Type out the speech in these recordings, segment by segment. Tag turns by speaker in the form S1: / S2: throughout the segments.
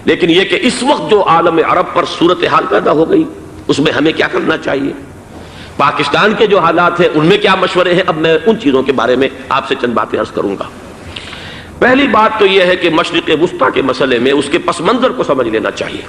S1: لیکن یہ کہ اس وقت جو عالم عرب پر صورتحال پیدا ہو گئی اس میں ہمیں کیا کرنا چاہیے، پاکستان کے جو حالات ہیں ان میں کیا مشورے ہیں، اب میں ان چیزوں کے بارے میں آپ سے چند باتیں عرض کروں گا۔ پہلی بات تو یہ ہے کہ مشرق وسطیٰ کے مسئلے میں اس کے پس منظر کو سمجھ لینا چاہیے۔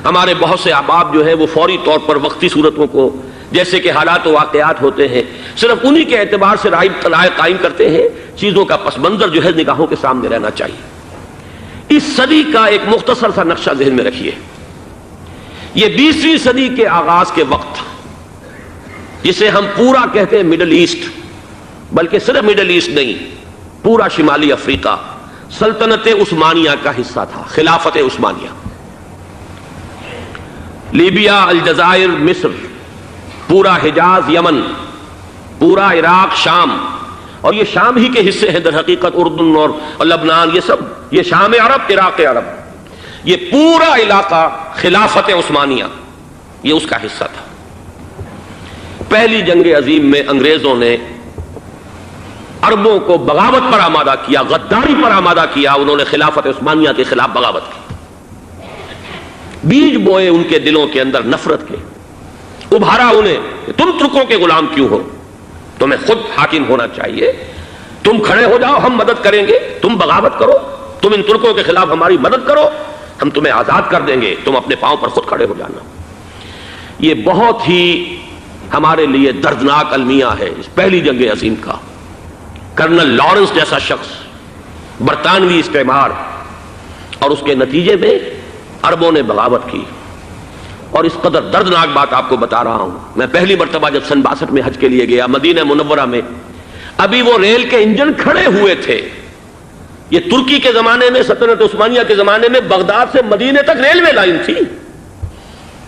S1: ہمارے بہت سے احباب جو ہیں وہ فوری طور پر وقتی صورتوں کو، جیسے کہ حالات و واقعات ہوتے ہیں، صرف انہی کے اعتبار سے رائے قائم کرتے ہیں، چیزوں کا پس منظر جو ہے نگاہوں کے سامنے رہنا چاہیے۔ اس صدی کا ایک مختصر سا نقشہ ذہن میں رکھیے۔ یہ 20ویں صدی کے آغاز کے وقت، جسے ہم پورا کہتے ہیں مڈل ایسٹ، بلکہ صرف مڈل ایسٹ نہیں، پورا شمالی افریقہ سلطنت عثمانیہ کا حصہ تھا، خلافت عثمانیہ۔ لیبیا، الجزائر، مصر، پورا حجاز، یمن، پورا عراق، شام، اور یہ شام ہی کے حصے ہیں در حقیقت، اردن اور لبنان، یہ سب یہ شام عرب، عراق عرب، یہ پورا علاقہ خلافت عثمانیہ یہ اس کا حصہ تھا۔ پہلی جنگ عظیم میں انگریزوں نے عربوں کو بغاوت پر آمادہ کیا، غداری پر آمادہ کیا، انہوں نے خلافت عثمانیہ کے خلاف بغاوت کی، بیج بوئے ان کے دلوں کے اندر نفرت کے، ابھارا انہیں کہ تم ترکوں کے غلام کیوں ہو، تمہیں خود حاکم ہونا چاہیے، تم کھڑے ہو جاؤ، ہم مدد کریں گے، تم بغاوت کرو، تم ان ترکوں کے خلاف ہماری مدد کرو، ہم تمہیں آزاد کر دیں گے، تم اپنے پاؤں پر خود کھڑے ہو جانا۔ یہ بہت ہی ہمارے لیے دردناک المیہ ہے اس پہلی جنگ عظیم کا۔ کرنل لارنس جیسا شخص، برطانوی استعمار، اور اس کے نتیجے میں عربوں نے بغاوت کی۔ اور اس قدر دردناک بات آپ کو بتا رہا ہوں، میں پہلی مرتبہ جب سن 62 میں حج کے لیے گیا مدینہ منورہ میں، ابھی وہ ریل کے انجن کھڑے ہوئے تھے۔ یہ ترکی کے زمانے میں، سلطنت عثمانیہ کے زمانے میں بغداد سے مدینے تک ریلوے لائن تھی۔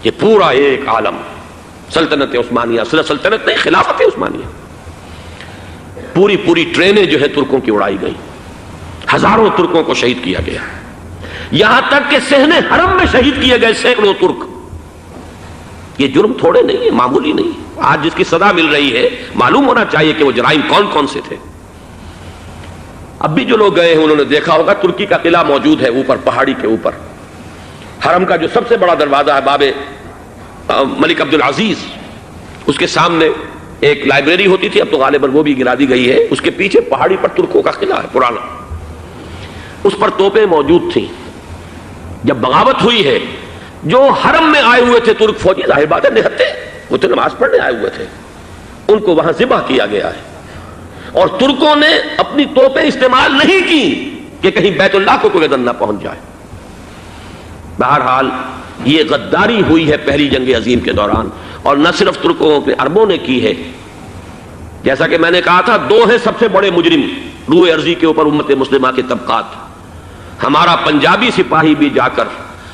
S1: یہ پورا ایک عالم سلطنت عثمانیہ، صرف سلطنت نہیں، خلافت عثمانیہ، پوری ٹرینیں جو ہے ترکوں کی اڑائی گئی، ہزاروں ترکوں کو شہید کیا گیا، یہاں تک کہ صحن حرم میں شہید کیے گئے سینکڑوں ترک۔ یہ جرم تھوڑے نہیں ہے، معمولی نہیں۔ آج جس کی سزا مل رہی ہے، معلوم ہونا چاہیے کہ وہ جرائم کون کون سے تھے۔ اب بھی جو لوگ گئے ہیں انہوں نے دیکھا ہوگا ترکی کا قلعہ موجود ہے اوپر پہاڑی کے اوپر، حرم کا جو سب سے بڑا دروازہ ہے باب ملک عبدالعزیز، اس کے سامنے ایک لائبریری ہوتی تھی، اب تو غالباً وہ بھی گرا دی گئی ہے، اس کے پیچھے پہاڑی پر ترکوں کا قلعہ ہے پرانا، اس پر توپیں موجود تھیں۔ جب بغاوت ہوئی ہے، جو حرم میں آئے ہوئے تھے ترک فوجی، ظاہر بات ہے نہتے، وہ تو نماز پڑھنے آئے ہوئے تھے، ان کو وہاں ذبح کیا گیا ہے، اور ترکوں نے اپنی توپیں استعمال نہیں کی کہ کہیں بیت اللہ کو کوئی اذن نہ پہنچ جائے۔ بہرحال یہ غداری ہوئی ہے پہلی جنگ عظیم کے دوران، اور نہ صرف ترکوں پہ عربوں نے کی ہے۔ جیسا کہ میں نے کہا تھا، دو ہیں سب سے بڑے مجرم روئے ارضی کے اوپر امت مسلمہ کے طبقات۔ ہمارا پنجابی سپاہی بھی جا کر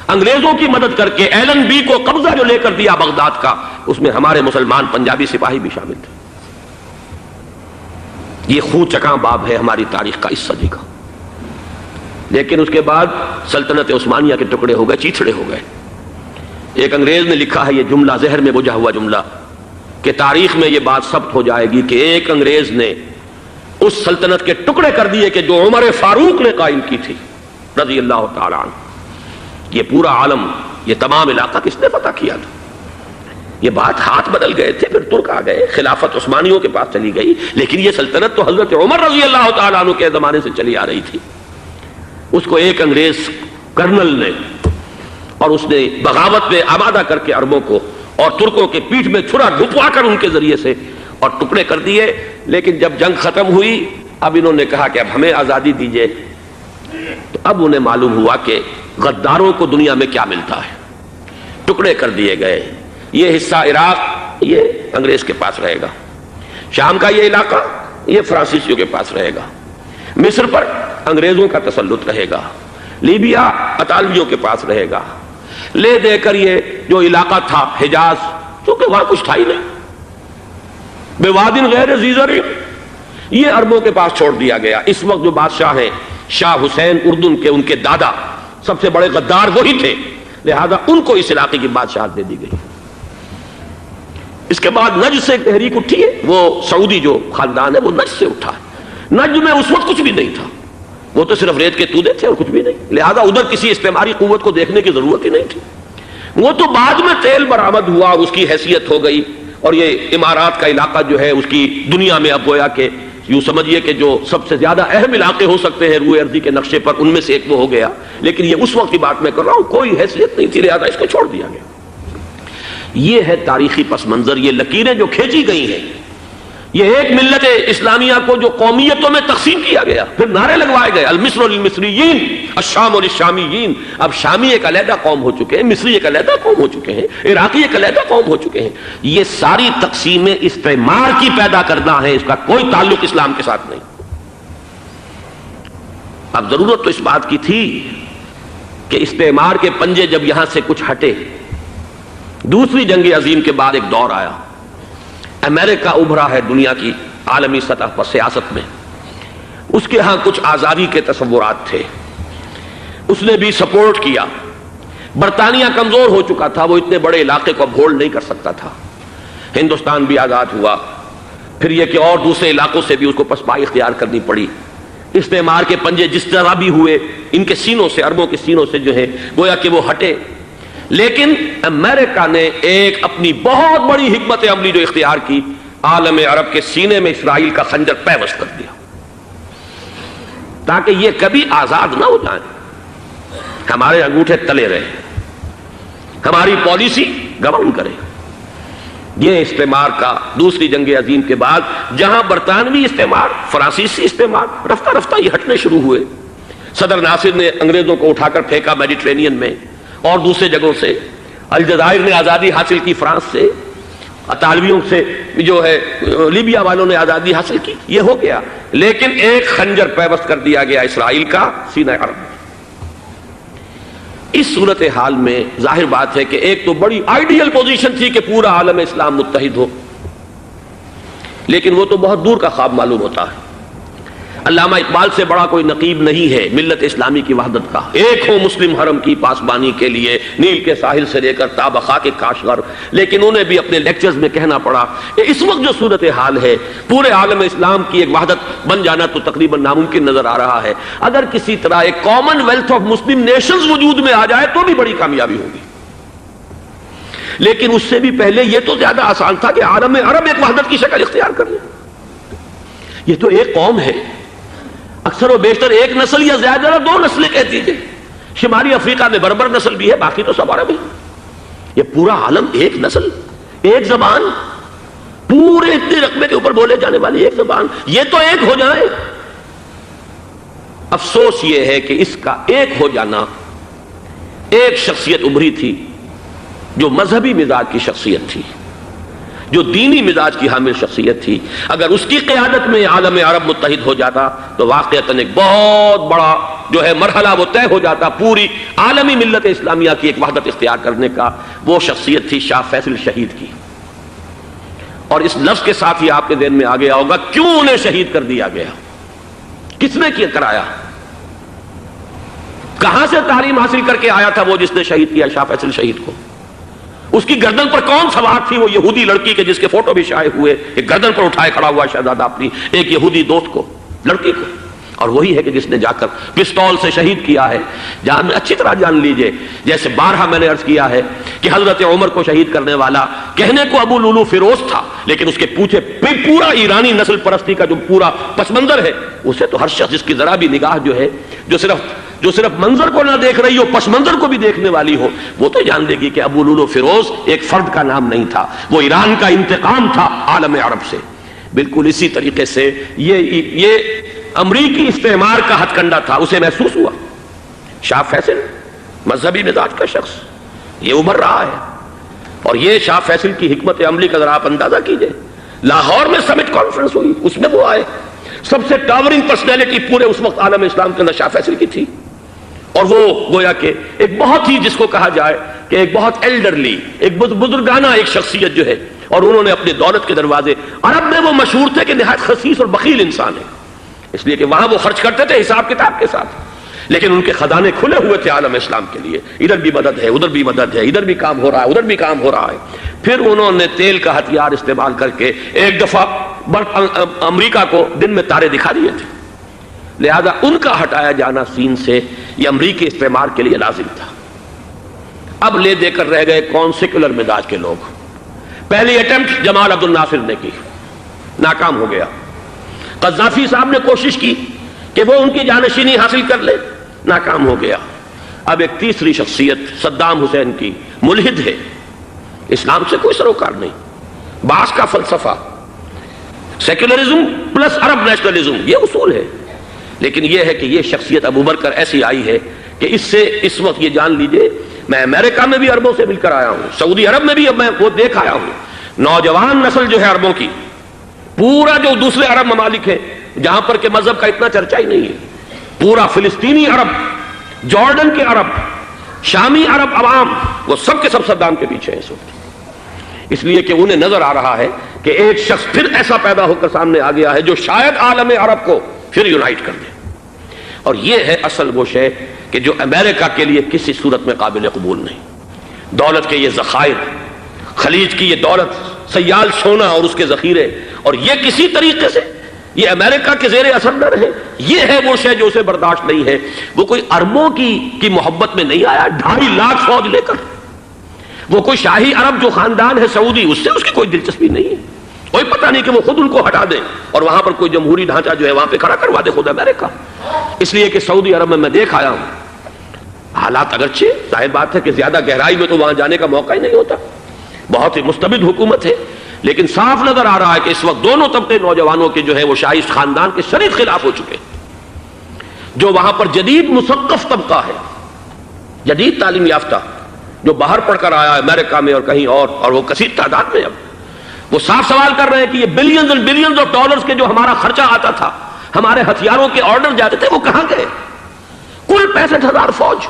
S1: انگریزوں کی مدد کر کے ایلن بی کو قبضہ جو لے کر دیا بغداد کا، اس میں ہمارے مسلمان پنجابی سپاہی بھی شامل تھے۔ یہ خون چکاں باب ہے ہماری تاریخ کا اس صدی کا۔ لیکن اس کے بعد سلطنت عثمانیہ کے ٹکڑے ہو گئے، چیتھڑے ہو گئے۔ ایک انگریز نے لکھا ہے یہ جملہ، زہر میں بجھا ہوا جملہ، کہ تاریخ میں یہ بات ثبت ہو جائے گی کہ ایک انگریز نے اس سلطنت کے ٹکڑے کر دیے کہ جو عمر فاروق نے قائم کی تھی رضی اللہ تعالی عنہ۔ یہ پورا عالم، یہ تمام علاقہ کس نے فتح کیا تھا؟ یہ بات ہاتھ بدل گئے تھے، پھر ترک آ گئے، خلافت عثمانیوں کے پاس چلی گئی، لیکن یہ سلطنت تو حضرت عمر رضی اللہ تعالیٰ عنہ کے زمانے سے چلی آ رہی تھی۔ اس کو ایک انگریز کرنل نے، اور اس نے بغاوت میں آمادہ کر کے عربوں کو اور ترکوں کے پیٹھ میں چھرا ڈھپوا کر ان کے ذریعے سے اور ٹکڑے کر دیے۔ لیکن جب جنگ ختم ہوئی، اب انہوں نے کہا کہ اب ہمیں آزادی دیجیے، تو اب انہیں معلوم ہوا کہ غداروں کو دنیا میں کیا ملتا ہے، ٹکڑے کر دیے گئے۔ یہ حصہ عراق یہ انگریز کے پاس رہے گا، شام کا یہ علاقہ یہ فرانسیسیوں کے پاس رہے گا، مصر پر انگریزوں کا تسلط رہے گا، لیبیا اطالویوں کے پاس رہے گا، لے دے کر یہ جو علاقہ تھا حجاز، چونکہ وہاں کچھ تھا ہی نہیں، بوادن غیر ذی زرع، یہ عربوں کے پاس چھوڑ دیا گیا۔ اس وقت جو بادشاہ ہیں شاہ حسین اردن کے، ان کے دادا سب سے بڑے غدار وہی تھے، لہذا ان کو اس علاقے کی بادشاہت دے دی گئی۔ اس کے بعد نجد سے ایک تحریک اٹھی ہے، وہ سعودی جو خاندان ہے وہ نجد سے اٹھا ہے۔ نجد میں اس وقت کچھ بھی نہیں تھا، وہ تو صرف ریت کے تودے تھے اور کچھ بھی نہیں، لہذا ادھر کسی استعماری قوت کو دیکھنے کی ضرورت ہی نہیں تھی۔ وہ تو بعد میں تیل برآمد ہوا اور اس کی حیثیت ہو گئی، اور یہ امارات کا علاقہ جو ہے اس کی دنیا میں اب گویا کہ یوں سمجھیے کہ جو سب سے زیادہ اہم علاقے ہو سکتے ہیں روئے ارضی کے نقشے پر، ان میں سے ایک وہ ہو گیا، لیکن یہ اس وقت کی بات میں کر رہا ہوں، کوئی حیثیت نہیں تھی، لہذا اس کو چھوڑ دیا گیا۔ یہ ہے تاریخی پس منظر، یہ لکیریں جو کھینچی گئی ہیں، یہ ایک ملت اسلامیہ کو جو قومیتوں میں تقسیم کیا گیا، پھر نعرے لگوائے گئے المصر للمصریین الشام للشامیین، اب شامی ایک علیحدہ قوم ہو چکے ہیں، مصری ایک علیحدہ قوم ہو چکے ہیں، عراقی ایک علیحدہ قوم ہو چکے ہیں۔ یہ ساری تقسیمیں استعمار کی پیدا کرنا ہے، اس کا کوئی تعلق اسلام کے ساتھ نہیں۔ اب ضرورت تو اس بات کی تھی کہ استعمار کے پنجے جب یہاں سے کچھ ہٹے، دوسری جنگ عظیم کے بعد ایک دور آیا، امریکہ ابھرا ہے دنیا کی عالمی سطح پر سیاست میں، اس کے ہاں کچھ آزادی کے تصورات تھے، اس نے بھی سپورٹ کیا۔ برطانیہ کمزور ہو چکا تھا، وہ اتنے بڑے علاقے کو اب ہولڈ نہیں کر سکتا تھا۔ ہندوستان بھی آزاد ہوا، پھر یہ کہ اور دوسرے علاقوں سے بھی اس کو پسپائی اختیار کرنی پڑی۔ استعمار کے پنجے جس طرح بھی ہوئے، ان کے سینوں سے، عربوں کے سینوں سے جو ہے گویا کہ وہ ہٹے، لیکن امریکہ نے ایک اپنی بہت بڑی حکمت عملی جو اختیار کی، عالم عرب کے سینے میں اسرائیل کا خنجر پیوست کر دیا، تاکہ یہ کبھی آزاد نہ ہو جائیں، ہمارے انگوٹھے تلے رہے، ہماری پالیسی گورن کرے۔ یہ استعمار کا دوسری جنگ عظیم کے بعد جہاں برطانوی استعمار، فرانسیسی استعمار رفتہ رفتہ یہ ہٹنے شروع ہوئے، صدر ناصر نے انگریزوں کو اٹھا کر پھینکا میڈیٹرینین میں اور دوسرے جگہوں سے، الجزائر نے آزادی حاصل کی فرانس سے، اطالویوں سے جو ہے لیبیا والوں نے آزادی حاصل کی، یہ ہو گیا، لیکن ایک خنجر پیوست کر دیا گیا اسرائیل کا سینہ عرب میں۔ اس صورتحال میں ظاہر بات ہے کہ ایک تو بڑی آئیڈیل پوزیشن تھی کہ پورا عالم اسلام متحد ہو، لیکن وہ تو بہت دور کا خواب معلوم ہوتا ہے۔ علامہ اقبال سے بڑا کوئی نقیب نہیں ہے ملت اسلامی کی وحدت کا، ایک ہو مسلم حرم کی پاسبانی کے لیے نیل کے ساحل سے لے کر تاب خاک کاشغر، لیکن انہیں بھی اپنے لیکچرز میں کہنا پڑا کہ اس وقت جو صورتحال ہے پورے عالم اسلام کی ایک وحدت بن جانا تو تقریباً ناممکن نظر آ رہا ہے، اگر کسی طرح ایک common wealth of Muslim nations وجود میں آ جائے تو بھی بڑی کامیابی ہوگی، لیکن اس سے بھی پہلے یہ تو زیادہ آسان تھا کہ عالم عرب ایک وحدت کی شکل اختیار کر لے۔ یہ تو ایک قوم ہے، اکثر و بیشتر ایک نسل یا زیادہ دو نسلیں کہتی ہیں، شمالی افریقہ میں بربر نسل بھی ہے، باقی تو سب عرب ہیں۔ یہ پورا عالم ایک نسل، ایک زبان، پورے اتنے رقبے کے اوپر بولے جانے والی ایک زبان، یہ تو ایک ہو جائے۔ افسوس یہ ہے کہ اس کا ایک ہو جانا، ایک شخصیت ابھری تھی جو مذہبی مزاج کی شخصیت تھی، جو دینی مزاج کی حامل شخصیت تھی، اگر اس کی قیادت میں عالم عرب متحد ہو جاتا تو واقعتاً ایک بہت بڑا جو ہے مرحلہ وہ طے ہو جاتا پوری عالمی ملت اسلامیہ کی ایک وحدت اختیار کرنے کا۔ وہ شخصیت تھی شاہ فیصل شہید کی، اور اس لفظ کے ساتھ ہی آپ کے ذہن میں آ گیا ہوگا کیوں انہیں شہید کر دیا گیا، کس نے کیا کرایا، کہاں سے تعلیم حاصل کر کے آیا تھا وہ جس نے شہید کیا شاہ فیصل شہید کو، اس کی گردن پر کون سوار تھی، وہ یہودی لڑکی کے جس کے فوٹو بھی شائع ہوئے، ایک گردن پر اٹھائے کھڑا ہوا شہزادہ اپنی ایک یہودی دوست کو، لڑکی کو، اور وہی ہے کہ جس نے جا کر پستول سے شہید کیا ہے۔ جہاں میں اچھی طرح جان لیجئے، جیسے بارہا میں نے عرض کیا ہے کہ حضرت عمر کو شہید کرنے والا کہنے کو ابو لولو فیروز تھا، لیکن اس کے پیچھے پورا ایرانی نسل پرستی کا جو پورا پس منظر ہے، اسے تو ہر شخص جس کی ذرا بھی نگاہ جو ہے جو صرف منظر کو نہ دیکھ رہی ہو، پس منظر کو بھی دیکھنے والی ہو، وہ تو جان لے گی کہ ابو لولو فیروز ایک فرد کا نام نہیں تھا، وہ ایران کا انتقام تھا عالم عرب سے۔ بالکل اسی طریقے سے یہ امریکی استعمار کا ہتھ کنڈا تھا، اسے محسوس ہوا۔ شاہ فیصل مذہبی مزاج کا شخص، یہ ابھر رہا ہے، اور یہ شاہ فیصل کی حکمت عملی کا ذرا آپ اندازہ کیجئے۔ لاہور میں سمٹ کانفرنس ہوئی، اس میں وہ آئے، سب سے ٹاورنگ پرسنالٹی پورے اس وقت عالم اسلام کے اندر شاہ فیصل کی تھی، اور وہ گویا کہ ایک بہت ہی جس کو کہا جائے کہ ایک بہت ایلڈرلی، ایک بزرگانہ ایک شخصیت جو ہے، اور انہوں نے اپنے دولت کے دروازے، عرب میں وہ مشہور تھے کہ نہایت خسیس اور بخیل انسان ہے، اس لیے کہ وہاں وہ خرچ کرتے تھے حساب کتاب کے ساتھ، لیکن ان کے خزانے کھلے ہوئے تھے عالم اسلام کے لیے، ادھر بھی مدد ہے، ادھر بھی مدد ہے، ادھر بھی کام ہو رہا ہے، ادھر بھی کام ہو رہا ہے۔ پھر انہوں نے تیل کا ہتھیار استعمال کر کے ایک دفعہ امریکہ کو دن میں تارے دکھا دیے تھے، لہذا ان کا ہٹایا جانا سین سے یہ امریکی استعمار کے لیے لازم تھا۔ اب لے دے کر رہ گئے کون؟ سیکولر مزاج کے لوگ۔ پہلی اٹمپٹ جمال عبد الناصر نے کی، ناکام ہو گیا۔ قذافی صاحب نے کوشش کی کہ وہ ان کی جانشینی حاصل کر لے، ناکام ہو گیا۔ اب ایک تیسری شخصیت صدام حسین کی، ملحد ہے، اسلام سے کوئی سروکار نہیں، باس کا فلسفہ، سیکولرزم پلس عرب نیشنلزم، یہ اصول ہے۔ لیکن یہ ہے کہ یہ شخصیت ابو بکر ایسی آئی ہے کہ اس سے اس وقت یہ جان لیجئے، میں امریکہ میں بھی عربوں سے مل کر آیا ہوں، سعودی عرب میں بھی اب میں وہ دیکھ آیا ہوں، نوجوان نسل جو ہے عربوں کی، پورا جو دوسرے عرب ممالک ہیں جہاں پر کہ مذہب کا اتنا چرچا ہی نہیں ہے، پورا فلسطینی عرب، جارڈن کے عرب، شامی عرب عوام، وہ سب کے سب صدام کے پیچھے ہیں اس وقت، اس لیے کہ انہیں نظر آ رہا ہے کہ ایک شخص پھر ایسا پیدا ہو کر سامنے آ گیا ہے جو شاید عالم عرب کو پھر یونائٹ کر دے۔ اور یہ ہے اصل وہ شے کہ جو امریکہ کے لیے کسی صورت میں قابل قبول نہیں۔ دولت کے یہ ذخائر، خلیج کی یہ دولت، سیال سونا اور اس کے ذخیرے، اور یہ کسی طریقے سے یہ امریکہ کے زیر اثر نہ رہے، یہ ہے وہ شے جو اسے برداشت نہیں ہے۔ وہ کوئی اربوں کی محبت میں نہیں آیا 2.5 لاکھ فوج لے کر، وہ کوئی شاہی عرب جو خاندان ہے سعودی، اس سے اس کی کوئی دلچسپی نہیں ہے، کوئی پتہ نہیں کہ وہ خود ان کو ہٹا دے اور وہاں پر کوئی جمہوری ڈھانچہ جو ہے وہاں پہ کھڑا کروا دے خود امریکہ۔ اس لیے کہ سعودی عرب میں دیکھ آیا ہوں حالات، اگرچہ ظاہر بات ہے کہ زیادہ گہرائی میں تو وہاں جانے کا موقع ہی نہیں ہوتا، بہت ہی مستبد حکومت ہے، لیکن صاف نظر آ رہا ہے کہ اس وقت دونوں طبقے نوجوانوں کے جو ہے وہ شاہی خاندان کے شدید خلاف ہو چکے ہیں۔ جو وہاں پر جدید مثقف طبقہ ہے، جدید تعلیم یافتہ، جو باہر پڑھ کر آیا ہے امریکہ میں اور کہیں اور وہ کثیر تعداد میں، اب وہ صاف سوال کر رہے ہیں کہ یہ بلینز اور بلینز آف ڈالرز کے جو ہمارا خرچہ آتا تھا، ہمارے ہتھیاروں کے آرڈر جاتے تھے، وہ کہاں گئے؟ کل 65,000 فوج،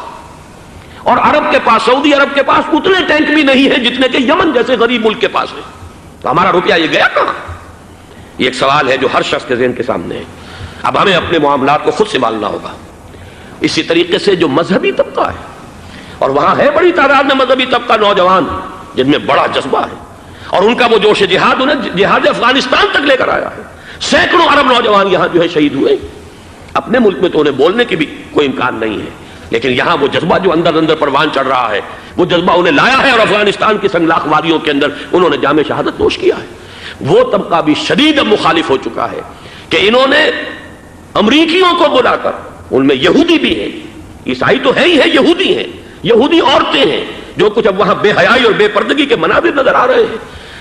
S1: اور عرب کے پاس، سعودی عرب کے پاس اتنے ٹینک بھی نہیں ہیں جتنے کہ یمن جیسے غریب ملک کے پاس ہے، تو ہمارا روپیہ یہ گیا کہاں؟ یہ ایک سوال ہے جو ہر شخص کے ذہن کے سامنے ہے۔ اب ہمیں اپنے معاملات کو خود سنبھالنا ہوگا۔ اسی طریقے سے جو مذہبی طبقہ ہے، اور وہاں ہے بڑی تعداد میں مذہبی طبقہ نوجوان جن میں بڑا جذبہ ہے، اور ان کا وہ جوش جہاد انہیں جہاد افغانستان تک لے کر آیا ہے۔ سینکڑوں عرب نوجوان یہاں جو ہے شہید ہوئے، اپنے ملک میں تو انہیں بولنے کی بھی کوئی امکان نہیں ہے، لیکن یہاں وہ جذبہ جو اندر اندر پروان چڑھ رہا ہے، وہ جذبہ انہیں لایا ہے، اور افغانستان کی سنگلاخ وادیوں کے اندر انہوں نے جام شہادت نوش کیا ہے۔ وہ طبقہ بھی شدید مخالف ہو چکا ہے کہ انہوں نے امریکیوں کو بلا کر، ان میں یہودی بھی ہیں، عیسائی تو ہے ہی ہے، یہودی ہیں، یہودی عورتیں ہیں، جو کچھ اب وہاں بے حیائی اور بے پردگی کے مناظر نظر آ رہے ہیں۔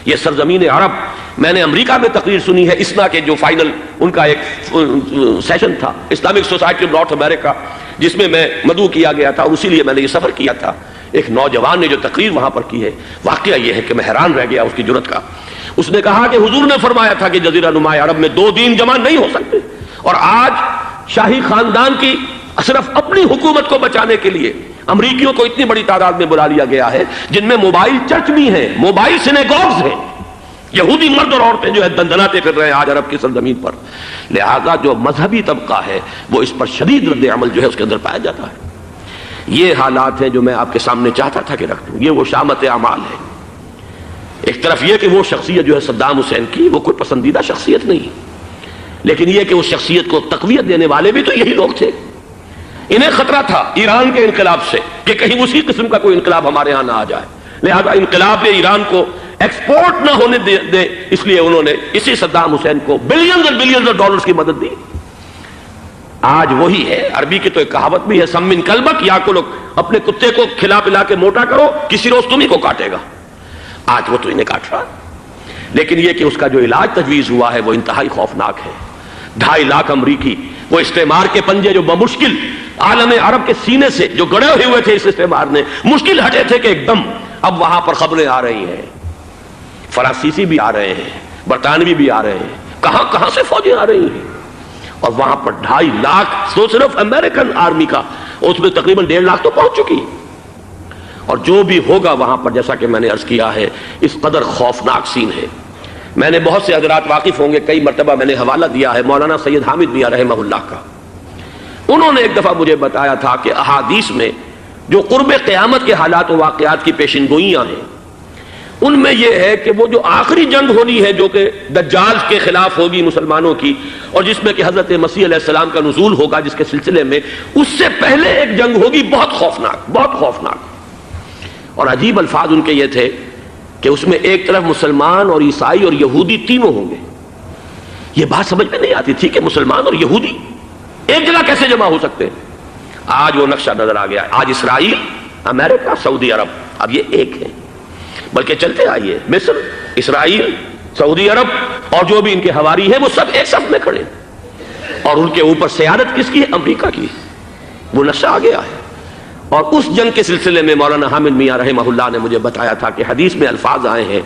S1: یہ سرزمین عرب، میں نے امریکہ میں تقریر سنی ہے، اسنا کے جو فائنل ان کا ایک سیشن تھا، اسلامک سوسائٹی آف نارتھ امریکہ، جس میں میں مدعو کیا گیا تھا، اسی لیے میں نے یہ سفر کیا تھا۔ ایک نوجوان نے جو تقریر وہاں پر کی ہے، واقعہ یہ ہے کہ میں حیران رہ گیا اس کی جرأت کا۔ اس نے کہا کہ حضور نے فرمایا تھا کہ جزیرہ نما عرب میں 2 دین جمع نہیں ہو سکتے، اور آج شاہی خاندان کی صرف اپنی حکومت کو بچانے کے لیے امریکیوں کو اتنی بڑی تعداد میں بلا لیا گیا ہے، جن میں موبائل چرچ بھی ہیں، موبائل سینیگوگز ہیں، یہودی مرد اور عورتیں جو ہے دندناتے پھر رہے ہیں آج عرب کی سرزمین پر۔ لہذا جو مذہبی طبقہ ہے وہ اس پر شدید رد عمل جو ہے اس کے اندر پایا جاتا ہے۔ یہ حالات ہیں جو میں آپ کے سامنے چاہتا تھا کہ رکھ دوں۔ یہ وہ شامت اعمال ہے۔ ایک طرف یہ کہ وہ شخصیت جو ہے صدام حسین کی، وہ کوئی پسندیدہ شخصیت نہیں، لیکن یہ کہ اس شخصیت کو تقویت دینے والے بھی تو یہی لوگ تھے۔ انہیں خطرہ تھا ایران کے انقلاب سے کہ کہیں اسی قسم کا کوئی انقلاب ہمارے ہاں نہ آ جائے، لہذا انقلاب ایران کو ایکسپورٹ نہ ہونے دے، اس لیے انہوں نے اسی صدام حسین کو بلینز اور بلینز آف ڈالرز کی مدد دی۔ آج وہی ہے، عربی کی تو ایک کہاوت بھی ہے، سمن کلبک، یا کو لوگ اپنے کتے کو کھلا پلا کے موٹا کرو، کسی روز تمہیں کو کاٹے گا۔ آج وہ تو انہیں کاٹ رہا، لیکن یہ کہ اس کا جو علاج تجویز ہوا ہے وہ انتہائی خوفناک ہے۔ 2.5 لاکھ امریکی وہ استعمار کے پنجے جو بمشکل عالم عرب کے سینے سے جو گڑے ہوئے تھے اس استعمار نے، مشکل ہٹے تھے کہ ایک دم اب وہاں پر خبریں آ رہی ہیں، فرانسیسی بھی آ رہے ہیں، برطانوی بھی آ رہے ہیں، کہاں کہاں سے فوجیں آ رہی ہیں، اور وہاں پر 2.5 لاکھ تو صرف امریکن آرمی کا، اس میں تقریباً 1.5 لاکھ تو پہنچ چکی، اور جو بھی ہوگا وہاں پر جیسا کہ میں نے عرض کیا ہے اس قدر خوفناک سین ہے۔ میں نے بہت سے حضرات واقف ہوں گے، کئی مرتبہ میں نے حوالہ دیا ہے مولانا سید حامد میاں رحمہ اللہ کا۔ انہوں نے ایک دفعہ مجھے بتایا تھا کہ احادیث میں جو قرب قیامت کے حالات و واقعات کی پیشن گوئیاں ہیں، ان میں یہ ہے کہ وہ جو آخری جنگ ہونی ہے جو کہ دجال کے خلاف ہوگی مسلمانوں کی، اور جس میں کہ حضرت مسیح علیہ السلام کا نزول ہوگا جس کے سلسلے میں، اس سے پہلے ایک جنگ ہوگی بہت خوفناک، بہت خوفناک۔ اور عجیب الفاظ ان کے یہ تھے کہ اس میں ایک طرف مسلمان اور عیسائی اور یہودی تینوں ہوں گے۔ یہ بات سمجھ میں نہیں آتی تھی کہ مسلمان اور یہودی ایک جگہ کیسے جمع ہو سکتے ہیں۔ آج وہ نقشہ نظر آ گیا ہے۔ آج اسرائیل، امریکہ، سعودی عرب اب یہ ایک ہیں، بلکہ چلتے آئیے مصر، اسرائیل، سعودی عرب اور جو بھی ان کے حواری ہیں وہ سب ایک صف میں کھڑے ہیں، اور ان کے اوپر سیادت کس کی ہے؟ امریکہ کی۔ وہ نقشہ آ گیا ہے۔ اور اس جنگ کے سلسلے میں مولانا حامد میاں رحمہ اللہ نے مجھے بتایا تھا کہ حدیث میں الفاظ آئے ہیں،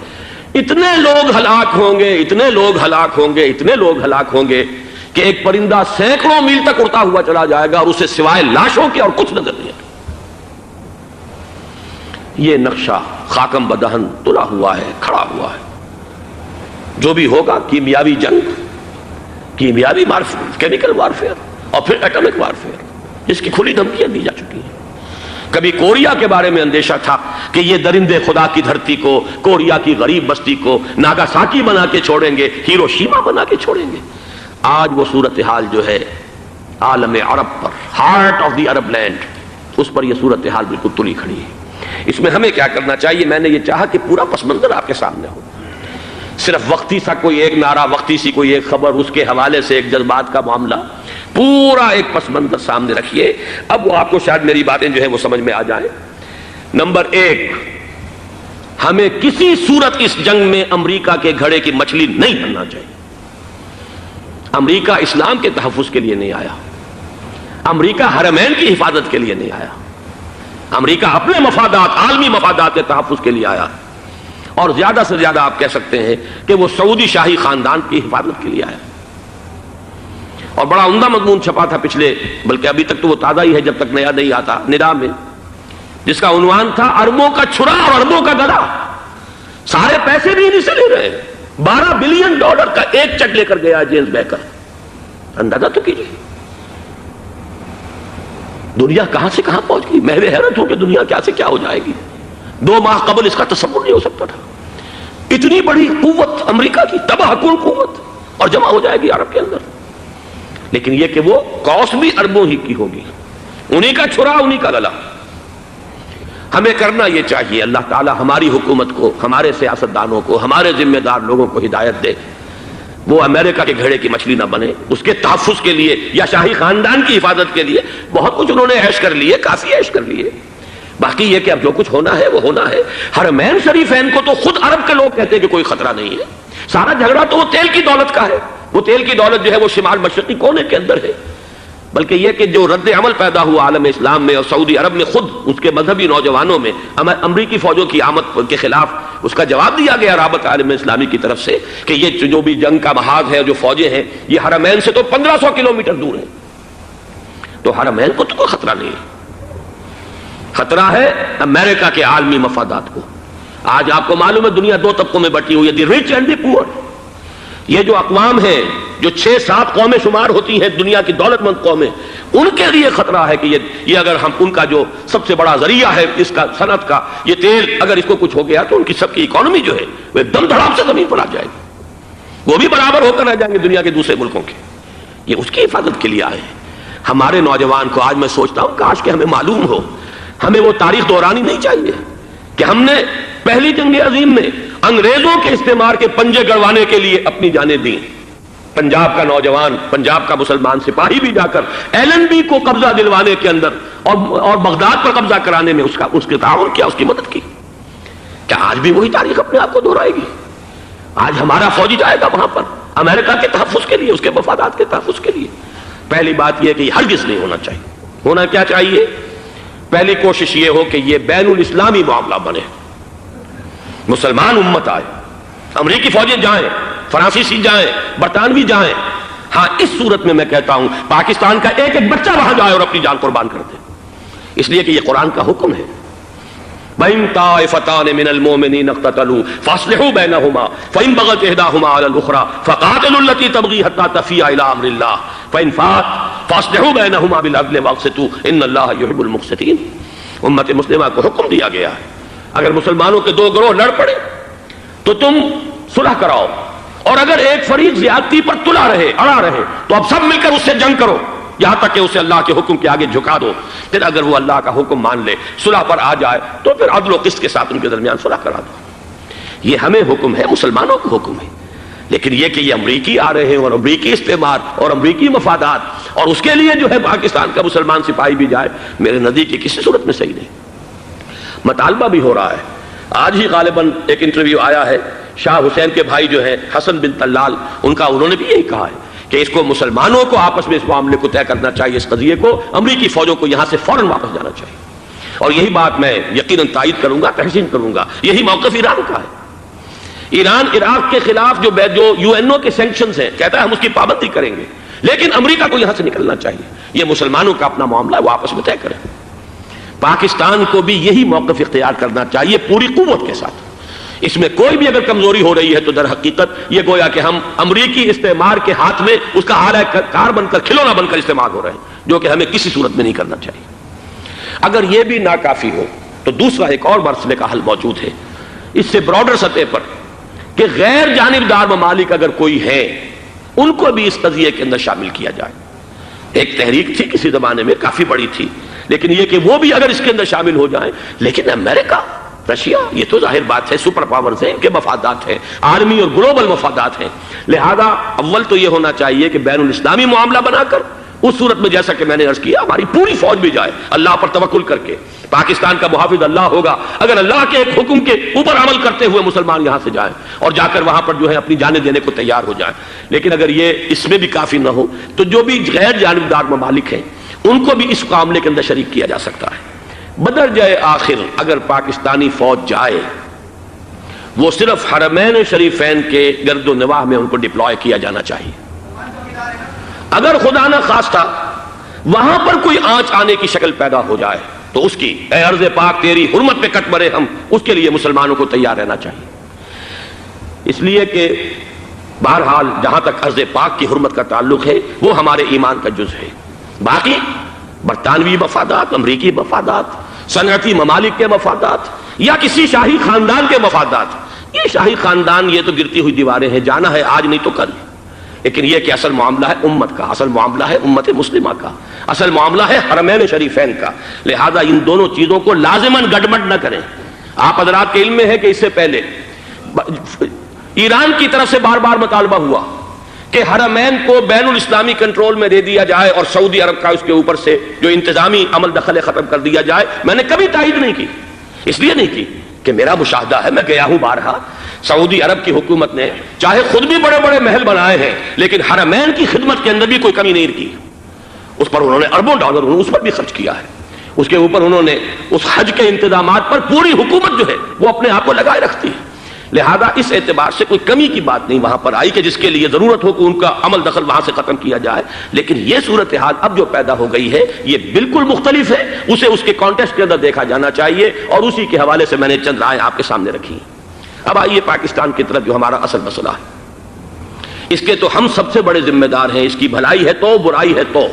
S1: اتنے لوگ ہلاک ہوں گے، اتنے لوگ ہلاک ہوں گے، اتنے لوگ ہلاک ہوں گے کہ ایک پرندہ سینکڑوں میل تک اڑتا ہوا چلا جائے گا اور اسے سوائے لاشوں کے اور کچھ نظر نہیں آئے۔ یہ نقشہ خاکم بدہن تلا ہوا ہے، کھڑا ہوا ہے۔ جو بھی ہوگا کیمیاوی جنگ، کیمیاوی کیمیکل وارفیئر اور پھر ایٹمک وارفیئر، جس کی کھلی دھمکیاں دی جا چکی ہیں۔ کبھی کوریا کے بارے میں اندیشہ تھا کہ یہ درندے خدا کی دھرتی کو، کوریا کی غریب بستی کو ناگاساکی بنا کے چھوڑیں گے، ہیروشیما بنا کے چھوڑیں گے۔ آج وہ صورتحال جو ہے عالم عرب پر، heart of the Arab land, اس پر یہ صورتحال بالکل تلی کھڑی ہے۔ اس میں ہمیں کیا کرنا چاہیے؟ میں نے یہ چاہا کہ پورا پس منظر آپ کے سامنے ہو، صرف وقتی سا کوئی ایک نعرہ، وقتی سی کوئی ایک خبر، اس کے حوالے سے ایک جذبات کا معاملہ، پورا ایک پس منظر سامنے رکھیے۔ اب وہ آپ کو شاید میری باتیں جو ہیں وہ سمجھ میں آ جائیں۔ نمبر ایک، ہمیں کسی صورت اس جنگ میں امریکہ کے گھڑے کی مچھلی نہیں بننا چاہیے۔ امریکہ اسلام کے تحفظ کے لیے نہیں آیا، امریکہ حرمین کی حفاظت کے لیے نہیں آیا، امریکہ اپنے مفادات، عالمی مفادات کے تحفظ کے لیے آیا، اور زیادہ سے زیادہ آپ کہہ سکتے ہیں کہ وہ سعودی شاہی خاندان کی حفاظت کے لیے آیا۔ اور بڑا عمدہ مضمون چھپا تھا پچھلے، بلکہ ابھی تک تو وہ تازہ ہی ہے جب تک نیا نہیں آتا، ندا میں، جس کا عنوان تھا اربوں کا چھرا اور اربوں کا گدا۔ سارے پیسے بھی انہیں سے لے رہے ہیں۔ $12 بلین کا ایک چیک لے کر گیا جیمز بیکر۔ اندازہ تو کیجیے دنیا کہاں سے کہاں پہنچ گئی۔ میں حیرت ہوں کہ دنیا کیا سے کیا ہو جائے گی۔ 2 ماہ قبل اس کا تصور نہیں ہو سکتا تھا۔ اتنی بڑی قوت امریکہ کی، تباہ کن قوت، اور جمع ہو جائے گی عرب کے اندر۔ لیکن یہ کہ وہ کاسٹ بھی اربوں ہی کی ہوگی، انہی کا چھرا، انہی کا گلا۔ ہمیں کرنا یہ چاہیے، اللہ تعالی ہماری حکومت کو، ہمارے سیاستدانوں کو، ہمارے ذمہ دار لوگوں کو ہدایت دے، وہ امریکہ کے گھڑے کی مچھلی نہ بنے۔ اس کے تحفظ کے لیے یا شاہی خاندان کی حفاظت کے لیے بہت کچھ انہوں نے عیش کر لیے، کافی عیش کر لیے۔ باقی یہ کہ اب جو کچھ ہونا ہے وہ ہونا ہے۔ حرمین شریفین کو تو خود عرب کے لوگ کہتے ہیں کہ کوئی خطرہ نہیں ہے۔ سارا جھگڑا تو وہ تیل کی دولت کا ہے۔ وہ تیل کی دولت جو ہے وہ شمال مشرقی کونے کے اندر ہے۔ بلکہ یہ کہ جو رد عمل پیدا ہوا عالم اسلام میں اور سعودی عرب میں، خود اس کے مذہبی نوجوانوں میں امریکی فوجوں کی آمد کے خلاف اس کا جواب دیا گیا رابطہ عالم اسلامی کی طرف سے کہ یہ جو بھی جنگ کا محاذ ہے، جو فوجیں ہیں، یہ حرمین سے تو 1500 کلومیٹر دور ہیں، تو حرمین کو تو کوئی خطرہ نہیں ہے۔ خطرہ ہے امریکہ کے عالمی مفادات کو۔ آج آپ کو معلوم ہے دنیا 2 طبقوں میں بٹی ہوئی ہے، دی رچ اینڈ دی پور۔ یہ جو اقوام ہیں، جو 6-7 قومیں شمار ہوتی ہیں دنیا کی دولت مند قومیں، ان کے لیے خطرہ ہے کہ یہ اگر ہم ان کا جو سب سے بڑا ذریعہ ہے اس کا صنعت کا، یہ تیل، اگر اس کو کچھ ہو گیا تو ان کی سب کی اکانومی جو ہے وہ ایک دم دھڑام سے زمین پر آ جائے گی، وہ بھی برابر ہو کر رہ جائیں گے دنیا کے دوسرے ملکوں کے۔ یہ اس کی حفاظت کے لیے آئے ہیں۔ ہمارے نوجوان کو آج میں سوچتا ہوں کاش کہ ہمیں معلوم ہو، ہمیں وہ تاریخ دہرانی نہیں چاہیے کہ ہم نے پہلی جنگ عظیم میں انگریزوں کے استعمار کے پنجے گڑوانے کے لیے اپنی جانیں دیں۔ پنجاب کا نوجوان، پنجاب کا مسلمان سپاہی بھی جا کر LNB کو قبضہ دلوانے کے اندر اور بغداد پر قبضہ کرانے میں اس کے تعاون کیا، اس کی مدد کی۔ کیا آج بھی وہی تاریخ اپنے آپ کو دہرائے گی؟ آج ہمارا فوجی جائے گا وہاں پر امریکہ کے تحفظ کے لیے، اس کے مفادات کے تحفظ کے لیے۔ پہلی بات یہ کہ یہ ہرگز نہیں ہونا چاہیے۔ ہونا کیا چاہیے؟ پہلی کوشش یہ ہو کہ یہ بین الاسلامی معاملہ بنے، مسلمان امت آئے، امریکی فوجیں جائیں، فرانسیسی جائیں، برطانوی جائیں۔ ہاں اس صورت میں کہتا ہوں پاکستان کا ایک ایک بچہ وہاں جائے اور اپنی جان قربان کر دے، اس لیے کہ یہ قرآن کا حکم ہے۔ وَإِن طَائِفَتَانِ مِنَ الْمُؤْمِنِينَ اقْتَتَلُوا فَأَصْلِحُوا بَيْنَهُمَا فَإِن بَغَتْ إِحْدَاهُمَا عَلَى الْأُخْرَى فَقَاتِلُوا الَّتِي تَبْغِي حَتَّى تَفِيءَ إِلَى أَمْرِ اللَّهِ فَإِن فَاءَتْ فَأَصْلِحُوا بَيْنَهُمَا بِالْعَدْلِ وَأَقْسِطُوا إِنَّ اللَّهَ يُحِبُّ الْمُقْسِطِينَ۔ امت مسلمہ کو حکم دیا گیا ہے اگر مسلمانوں کے 2 گروہ لڑ پڑے تو تم صلح کراؤ، اور اگر ایک فریق زیادتی پر تلا رہے، اڑا رہے، تو اب سب مل کر اس سے جنگ کرو یہاں تک کہ اسے اللہ کے حکم کے آگے جھکا دو۔ پھر اگر وہ اللہ کا حکم مان لے، صلح پر آ جائے، تو پھر عدل و قسط کے ساتھ ان کے درمیان صلح کرا دو۔ یہ ہمیں حکم ہے، مسلمانوں کو حکم ہے۔ لیکن یہ کہ یہ امریکی آ رہے ہیں اور امریکی استعمار اور امریکی مفادات، اور اس کے لیے جو ہے پاکستان کا مسلمان سپاہی بھی جائے، میرے نزدیک کی کسی صورت میں صحیح نہیں۔ مطالبہ بھی ہو رہا ہے، آج ہی غالباً ایک انٹرویو آیا ہے، شاہ حسین کے بھائی جو ہیں حسن بن طلال، انہوں نے بھی یہی کہا ہے کہ اس کو مسلمانوں کو آپس میں اس معاملے کو طے کرنا چاہیے، اس قضیے کو، امریکی فوجوں کو یہاں سے فوراً واپس جانا چاہیے۔ اور یہی بات میں یقیناً تائید کروں گا، تحسین کروں گا، یہی موقف ایران کا ہے۔ ایران عراق کے خلاف جو یو این او کے سینکشنز ہیں، کہتا ہے ہم اس کی پابندی کریں گے، لیکن امریکہ کو یہاں سے نکلنا چاہیے۔ یہ مسلمانوں کا اپنا معاملہ ہے، وہ آپس میں طے کریں۔ پاکستان کو بھی یہی موقف اختیار کرنا چاہیے پوری قوت کے ساتھ۔ اس میں کوئی بھی اگر کمزوری ہو رہی ہے تو در حقیقت یہ گویا کہ ہم امریکی استعمار کے ہاتھ میں اس کا آلہ کار بن کر، کھلونا بن کر استعمال ہو رہے ہیں، جو کہ ہمیں کسی صورت میں نہیں کرنا چاہیے۔ اگر یہ بھی ناکافی ہو تو دوسرا ایک اور مسئلے کا حل موجود ہے، اس سے براڈر سطح پر، کہ غیر جانبدار ممالک اگر کوئی ہے، ان کو بھی اس قضیے کے اندر شامل کیا جائے۔ ایک تحریک تھی کسی زمانے میں، کافی بڑی تھی، لیکن یہ کہ وہ بھی اگر اس کے اندر شامل ہو جائیں۔ لیکن امریکہ، رشیا، یہ تو ظاہر بات ہے سپر پاورز ہیں، ان کے مفادات ہیں، عالمی اور گلوبل مفادات ہیں، لہذا اول تو یہ ہونا چاہیے کہ بین الاسلامی معاملہ بنا کر، اس صورت میں جیسا کہ میں نے عرض کیا، ہماری پوری فوج بھی جائے اللہ پر توکل کر کے۔ پاکستان کا محافظ اللہ ہوگا، اگر اللہ کے ایک حکم کے اوپر عمل کرتے ہوئے مسلمان یہاں سے جائیں اور جا کر وہاں پر جو ہے اپنی جانیں دینے کو تیار ہو جائیں۔ لیکن اگر یہ اس میں بھی کافی نہ ہو تو جو بھی غیر جانبدار ممالک ہیں ان کو بھی اس معاملے کے اندر شریک کیا جا سکتا ہے۔ بدرجۂ آخر اگر پاکستانی فوج جائے، وہ صرف حرمین شریفین کے گرد و نواح میں ان کو ڈپلوائے کیا جانا چاہیے۔ اگر خدا نہ خواستہ وہاں پر کوئی آنچ آنے کی شکل پیدا ہو جائے تو اس کی، اے ارض پاک تیری حرمت پہ کٹ مرے ہم، اس کے لیے مسلمانوں کو تیار رہنا چاہیے۔ اس لیے کہ بہرحال جہاں تک ارض پاک کی حرمت کا تعلق ہے وہ ہمارے ایمان کا جز ہے۔ باقی برطانوی مفادات، امریکی مفادات، صنعتی ممالک کے مفادات، یا کسی شاہی خاندان کے مفادات، یہ شاہی خاندان یہ تو گرتی ہوئی دیواریں ہیں، جانا ہے آج نہیں تو کل۔ لیکن یہ کہ اصل معاملہ ہے امت کا، اصل معاملہ ہے امت مسلمہ کا، اصل معاملہ ہے حرمین شریفین کا، لہذا ان دونوں چیزوں کو لازماً گڈمڈ نہ کریں۔ آپ حضرات کے علم میں ہے کہ اس سے پہلے ایران کی طرف سے بار بار مطالبہ ہوا کہ حرمین کو بین الاسلامی کنٹرول میں دے دیا جائے اور سعودی عرب کا اس کے اوپر سے جو انتظامی عمل دخل ختم کر دیا جائے۔ میں نے کبھی تائید نہیں کی، اس لیے نہیں کی کہ میرا مشاہدہ ہے، میں گیا ہوں بارہا، سعودی عرب کی حکومت نے چاہے خود بھی بڑے بڑے محل بنائے ہیں لیکن حرمین کی خدمت کے اندر بھی کوئی کمی نہیں کی۔ اس پر انہوں نے اربوں ڈالر اس پر بھی خرچ کیا ہے، اس کے اوپر انہوں نے اس حج کے انتظامات پر پوری حکومت جو ہے وہ اپنے آپ کو لگائے رکھتی ہے۔ لہذا اس اعتبار سے کوئی کمی کی بات نہیں وہاں پر آئی کہ جس کے لیے ضرورت ہو کہ ان کا عمل دخل وہاں سے ختم کیا جائے۔ لیکن یہ صورتحال اب جو پیدا ہو گئی ہے یہ بالکل مختلف ہے، اسے اس کے کانٹیکسٹ کے اندر دیکھا جانا چاہیے، اور اسی کے حوالے سے میں نے چند رائے آپ کے سامنے رکھی۔ اب آئیے پاکستان کی طرف، جو ہمارا اصل مسئلہ ہے، اس کے تو ہم سب سے بڑے ذمہ دار ہیں۔ اس کی بھلائی ہے تو، برائی ہے تو،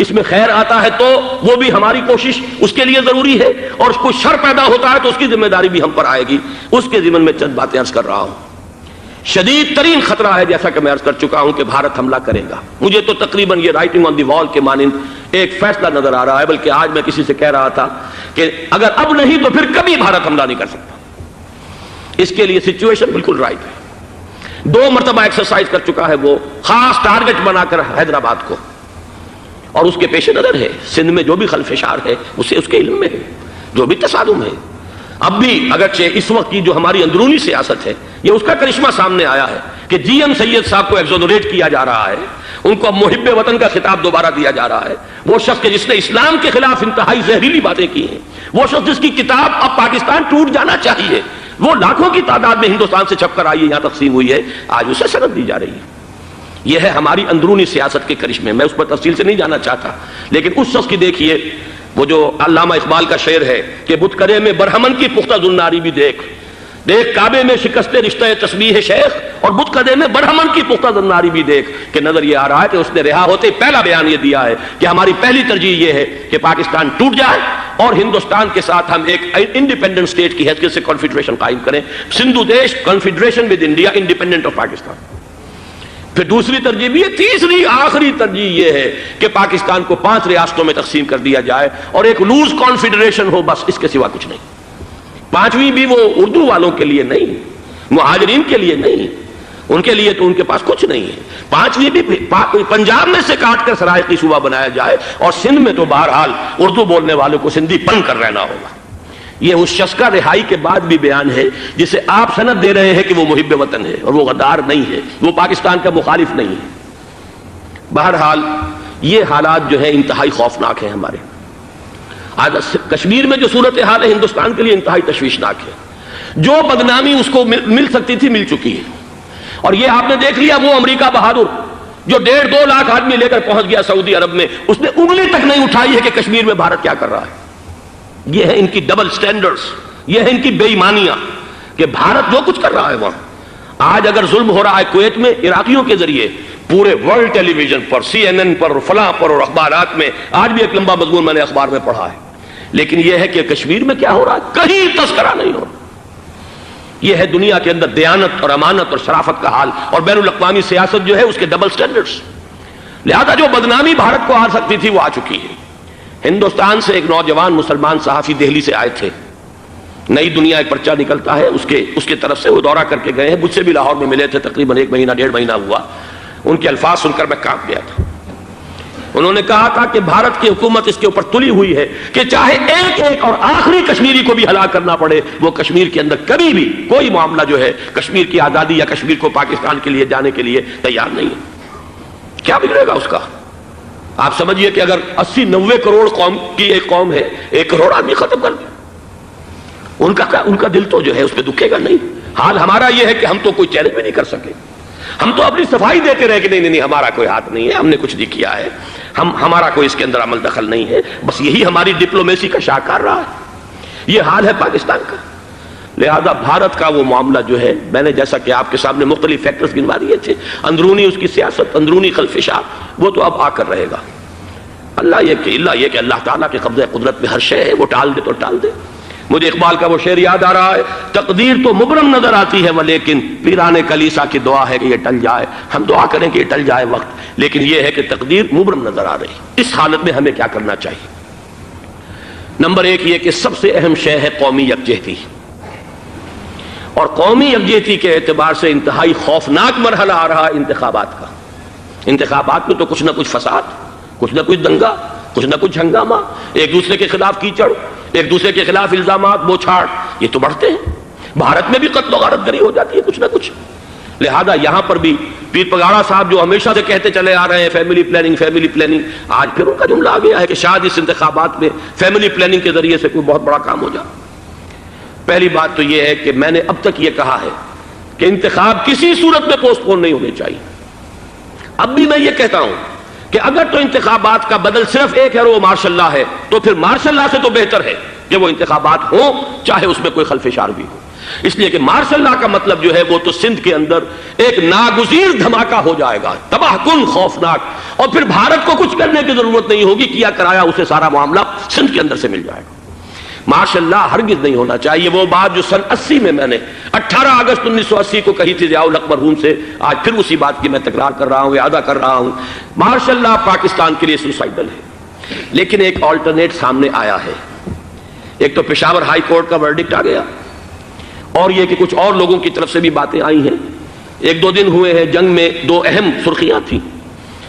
S1: اس میں خیر آتا ہے تو وہ بھی ہماری کوشش اس کے لیے ضروری ہے، اور کوئی شر پیدا ہوتا ہے تو اس کی ذمہ داری بھی ہم پر آئے گی۔ اس کے ضمن میں چند باتیں عرض کر رہا ہوں۔ شدید ترین خطرہ ہے، جیسا کہ میں عرض کر چکا ہوں، کہ بھارت حملہ کرے گا۔ مجھے تو تقریباً یہ رائٹنگ آن دی وال کے مانند ایک فیصلہ نظر آ رہا ہے، بلکہ آج میں کسی سے کہہ رہا تھا کہ اگر اب نہیں تو پھر کبھی بھارت حملہ نہیں کر سکتا۔ اس کے لیے سچویشن بالکل رائٹ ہے۔ 2 مرتبہ ایکسرسائز کر چکا ہے وہ، خاص ٹارگٹ بنا کر حیدرآباد کو، اور اس کے پیش نظر ہے سندھ میں جو بھی خلفشار ہے اسے اس کے علم میں ہے، جو بھی تصادم ہے۔ اب بھی اگرچہ اس وقت کی جو ہماری اندرونی سیاست ہے یہ اس کا کرشمہ سامنے آیا ہے کہ جی ایم سید صاحب کو ایگزونریٹ کیا جا رہا ہے، ان کو محب وطن کا خطاب دوبارہ دیا جا رہا ہے۔ وہ شخص جس نے اسلام کے خلاف انتہائی زہریلی باتیں کی ہیں، وہ شخص جس کی کتاب اب پاکستان ٹوٹ جانا چاہیے، وہ لاکھوں کی تعداد میں ہندوستان سے چھپ کر آئی ہے، یہاں تقسیم ہوئی ہے، آج اسے سند دی جا رہی ہے۔ یہ ہے ہماری اندرونی سیاست کے کرشمے، میں اس پر تفصیل سے نہیں جانا چاہتا، لیکن اس شخص کی دیکھیے، وہ جو علامہ اقبال کا شعر ہے کہ بتکرے میں برہمن کی پختہ زناری بھی دیکھ، دیکھ کعبے میں شکست رشتہ تسبیح شیخ، اور بتکرے میں برہمن کی پختہ زناری بھی دیکھ، کہ نظر یہ آ رہا ہے کہ اس نے رہا ہوتے پہلا بیان یہ دیا ہے کہ ہماری پہلی ترجیح یہ ہے کہ پاکستان ٹوٹ جائے، اور ہندوستان کے ساتھ ہم ایک انڈیپینڈنٹ اسٹیٹ کی حیثیت سے کانفیڈریشن قائم کریں، سندھو دیش confederation with India independent of Pakistan. پھر دوسری ترجیح بھی ہے، تیسری آخری ترجیح یہ ہے کہ پاکستان کو 5 ریاستوں میں تقسیم کر دیا جائے اور ایک لوز کانفیڈریشن ہو، بس اس کے سوا کچھ نہیں۔ 5ویں بھی وہ اردو والوں کے لیے نہیں، مہاجرین کے لیے نہیں، ان کے لیے تو ان کے پاس کچھ نہیں ہے۔ 5ویں بھی پنجاب میں سے کاٹ کر سرائیکی صوبہ بنایا جائے، اور سندھ میں تو بہرحال اردو بولنے والوں کو سندھی بن کر رہنا ہوگا۔ یہ اس شخص کا رہائی کے بعد بھی بیان ہے جسے آپ سند دے رہے ہیں کہ وہ محب وطن ہے، اور وہ غدار نہیں ہے، وہ پاکستان کا مخالف نہیں ہے۔ بہرحال یہ حالات جو ہیں انتہائی خوفناک ہیں ہمارے۔ آج کشمیر میں جو صورتحال ہے ہندوستان کے لیے انتہائی تشویشناک ہے۔ جو بدنامی اس کو مل سکتی تھی مل چکی ہے، اور یہ آپ نے دیکھ لیا وہ امریکہ بہادر جو 1.5-2 لاکھ آدمی لے کر پہنچ گیا سعودی عرب میں، اس نے انگلی تک نہیں اٹھائی ہے کہ کشمیر میں بھارت کیا کر رہا ہے۔ یہ ہے ان کی ڈبل سٹینڈرڈز، یہ ہے ان کی بے ایمانیاں کہ بھارت جو کچھ کر رہا ہے وہاں۔ آج اگر ظلم ہو رہا ہے کویت میں عراقیوں کے ذریعے، پورے ورلڈ ٹیلی ویژن پر، CNN پر، فلاں پر، اور اخبارات میں، آج بھی ایک لمبا مضمون میں نے اخبار میں پڑھا ہے، لیکن یہ ہے کہ کشمیر میں کیا ہو رہا ہے کہیں تذکرہ نہیں ہو رہا۔ یہ ہے دنیا کے اندر دیانت اور امانت اور شرافت کا حال، اور بین الاقوامی سیاست جو ہے اس کے ڈبل سٹینڈرڈز۔ لہذا جو بدنامی بھارت کو آ سکتی تھی وہ آ چکی ہے۔ ہندوستان سے ایک نوجوان مسلمان صحافی دہلی سے آئے تھے، نئی دنیا ایک پرچہ نکلتا ہے اس کے طرف سے، وہ دورہ کر کے گئے ہیں، مجھ سے بھی لاہور میں ملے تھے، تقریباً 1 مہینہ 1.5 مہینہ ہوا۔ ان کے الفاظ سن کر میں کانپ گیا تھا۔ انہوں نے کہا تھا کہ بھارت کی حکومت اس کے اوپر تلی ہوئی ہے کہ چاہے ایک اور آخری کشمیری کو بھی ہلاک کرنا پڑے، وہ کشمیر کے اندر کبھی بھی کوئی معاملہ جو ہے کشمیر کی آزادی یا کشمیر کو پاکستان کے لیے جانے کے لیے تیار نہیں ہے۔ کیا بگڑے گا اس کا؟ آپ سمجھیے کہ اگر 80-90 کروڑ قوم کی ایک قوم ہے، 1 کروڑ آدمی ختم کر دیں، ان کا دل تو جو ہے اس پہ دکھے گا نہیں۔ حال ہمارا یہ ہے کہ ہم تو کوئی چیلنج بھی نہیں کر سکے، ہم تو اپنی صفائی دیتے رہے کہ نہیں ہمارا کوئی ہاتھ نہیں ہے، ہم نے کچھ نہیں کیا ہے، ہمارا کوئی اس کے اندر عمل دخل نہیں ہے، بس یہی ہماری ڈپلومیسی کا شاہکار رہا ہے۔ یہ حال ہے پاکستان کا۔ لہذا بھارت کا وہ معاملہ جو ہے، میں نے جیسا کہ آپ کے سامنے مختلف فیکٹرز گنوا دیے تھے، اندرونی اس کی سیاست، اندرونی خلفشاں، وہ تو اب آ کر رہے گا۔ اللہ یہ کہ اللہ تعالیٰ کے قبضہ قدرت میں ہر شے ہے، وہ ٹال دے تو ٹال دے۔ مجھے اقبال کا وہ شعر یاد آ رہا ہے، تقدیر تو مبرم نظر آتی ہے ولیکن پیران کلیسا کی دعا ہے کہ یہ ٹل جائے۔ ہم دعا کریں کہ یہ ٹل جائے وقت، لیکن یہ ہے کہ تقدیر مبرم نظر آ رہی۔ اس حالت میں ہمیں کیا کرنا چاہیے؟ نمبر 1 یہ کہ سب سے اہم شے ہے قومی یکجہتی، اور قومی یکجہتی کے اعتبار سے انتہائی خوفناک مرحلہ آ رہا ہے انتخابات کا۔ انتخابات میں تو کچھ نہ کچھ فساد، کچھ نہ کچھ دنگا، کچھ نہ کچھ ہنگامہ، ایک دوسرے کے خلاف کیچڑ، ایک دوسرے کے خلاف الزامات، بوچھاڑ، یہ تو بڑھتے ہیں۔ بھارت میں بھی قتل و غارت گری ہو جاتی ہے کچھ نہ کچھ۔ لہذا یہاں پر بھی پیر پگاڑا صاحب جو ہمیشہ سے کہتے چلے آ رہے ہیں فیملی پلاننگ، آج پھر ان کا جملہ آ گیا ہے کہ شاید اس انتخابات میں فیملی پلاننگ کے ذریعے سے کوئی بہت بڑا کام ہو جائے۔ پہلی بات تو یہ ہے کہ میں نے اب تک یہ کہا ہے کہ انتخاب کسی صورت میں پوسٹ پون نہیں ہونے چاہیے۔ اب بھی میں یہ کہتا ہوں کہ اگر تو انتخابات کا بدل صرف ایک ہے اور وہ مارشل لا ہے، تو پھر مارشل لا سے تو بہتر ہے کہ وہ انتخابات ہوں چاہے اس میں کوئی خلفشار بھی ہو، اس لیے کہ مارشل لا کا مطلب جو ہے وہ تو سندھ کے اندر ایک ناگزیر دھماکہ ہو جائے گا، تباہ کن، خوفناک، اور پھر بھارت کو کچھ کرنے کی ضرورت نہیں ہوگی، کیا کرایا اسے سارا معاملہ سندھ کے اندر سے مل جائے گا۔ مارشل لا ہرگز نہیں ہونا چاہیے۔ وہ بات جو سن 80 میں نے 18 اگست 1980 کو کہی تھی ضیاء الحق مرحوم سے، آج پھر اسی بات کی میں تکرار کر رہا ہوں، اعادہ کر رہا ہوں۔ مارشل لا پاکستان کے لیے سوسائڈل ہے، لیکن ایک آلٹرنیٹ سامنے آیا ہے۔ ایک تو پشاور ہائی کورٹ کا ورڈکٹ آ گیا، اور یہ کہ کچھ اور لوگوں کی طرف سے بھی باتیں آئی ہیں۔ 1-2 دن ہوئے ہیں، جنگ میں 2 اہم سرخیاں تھیں،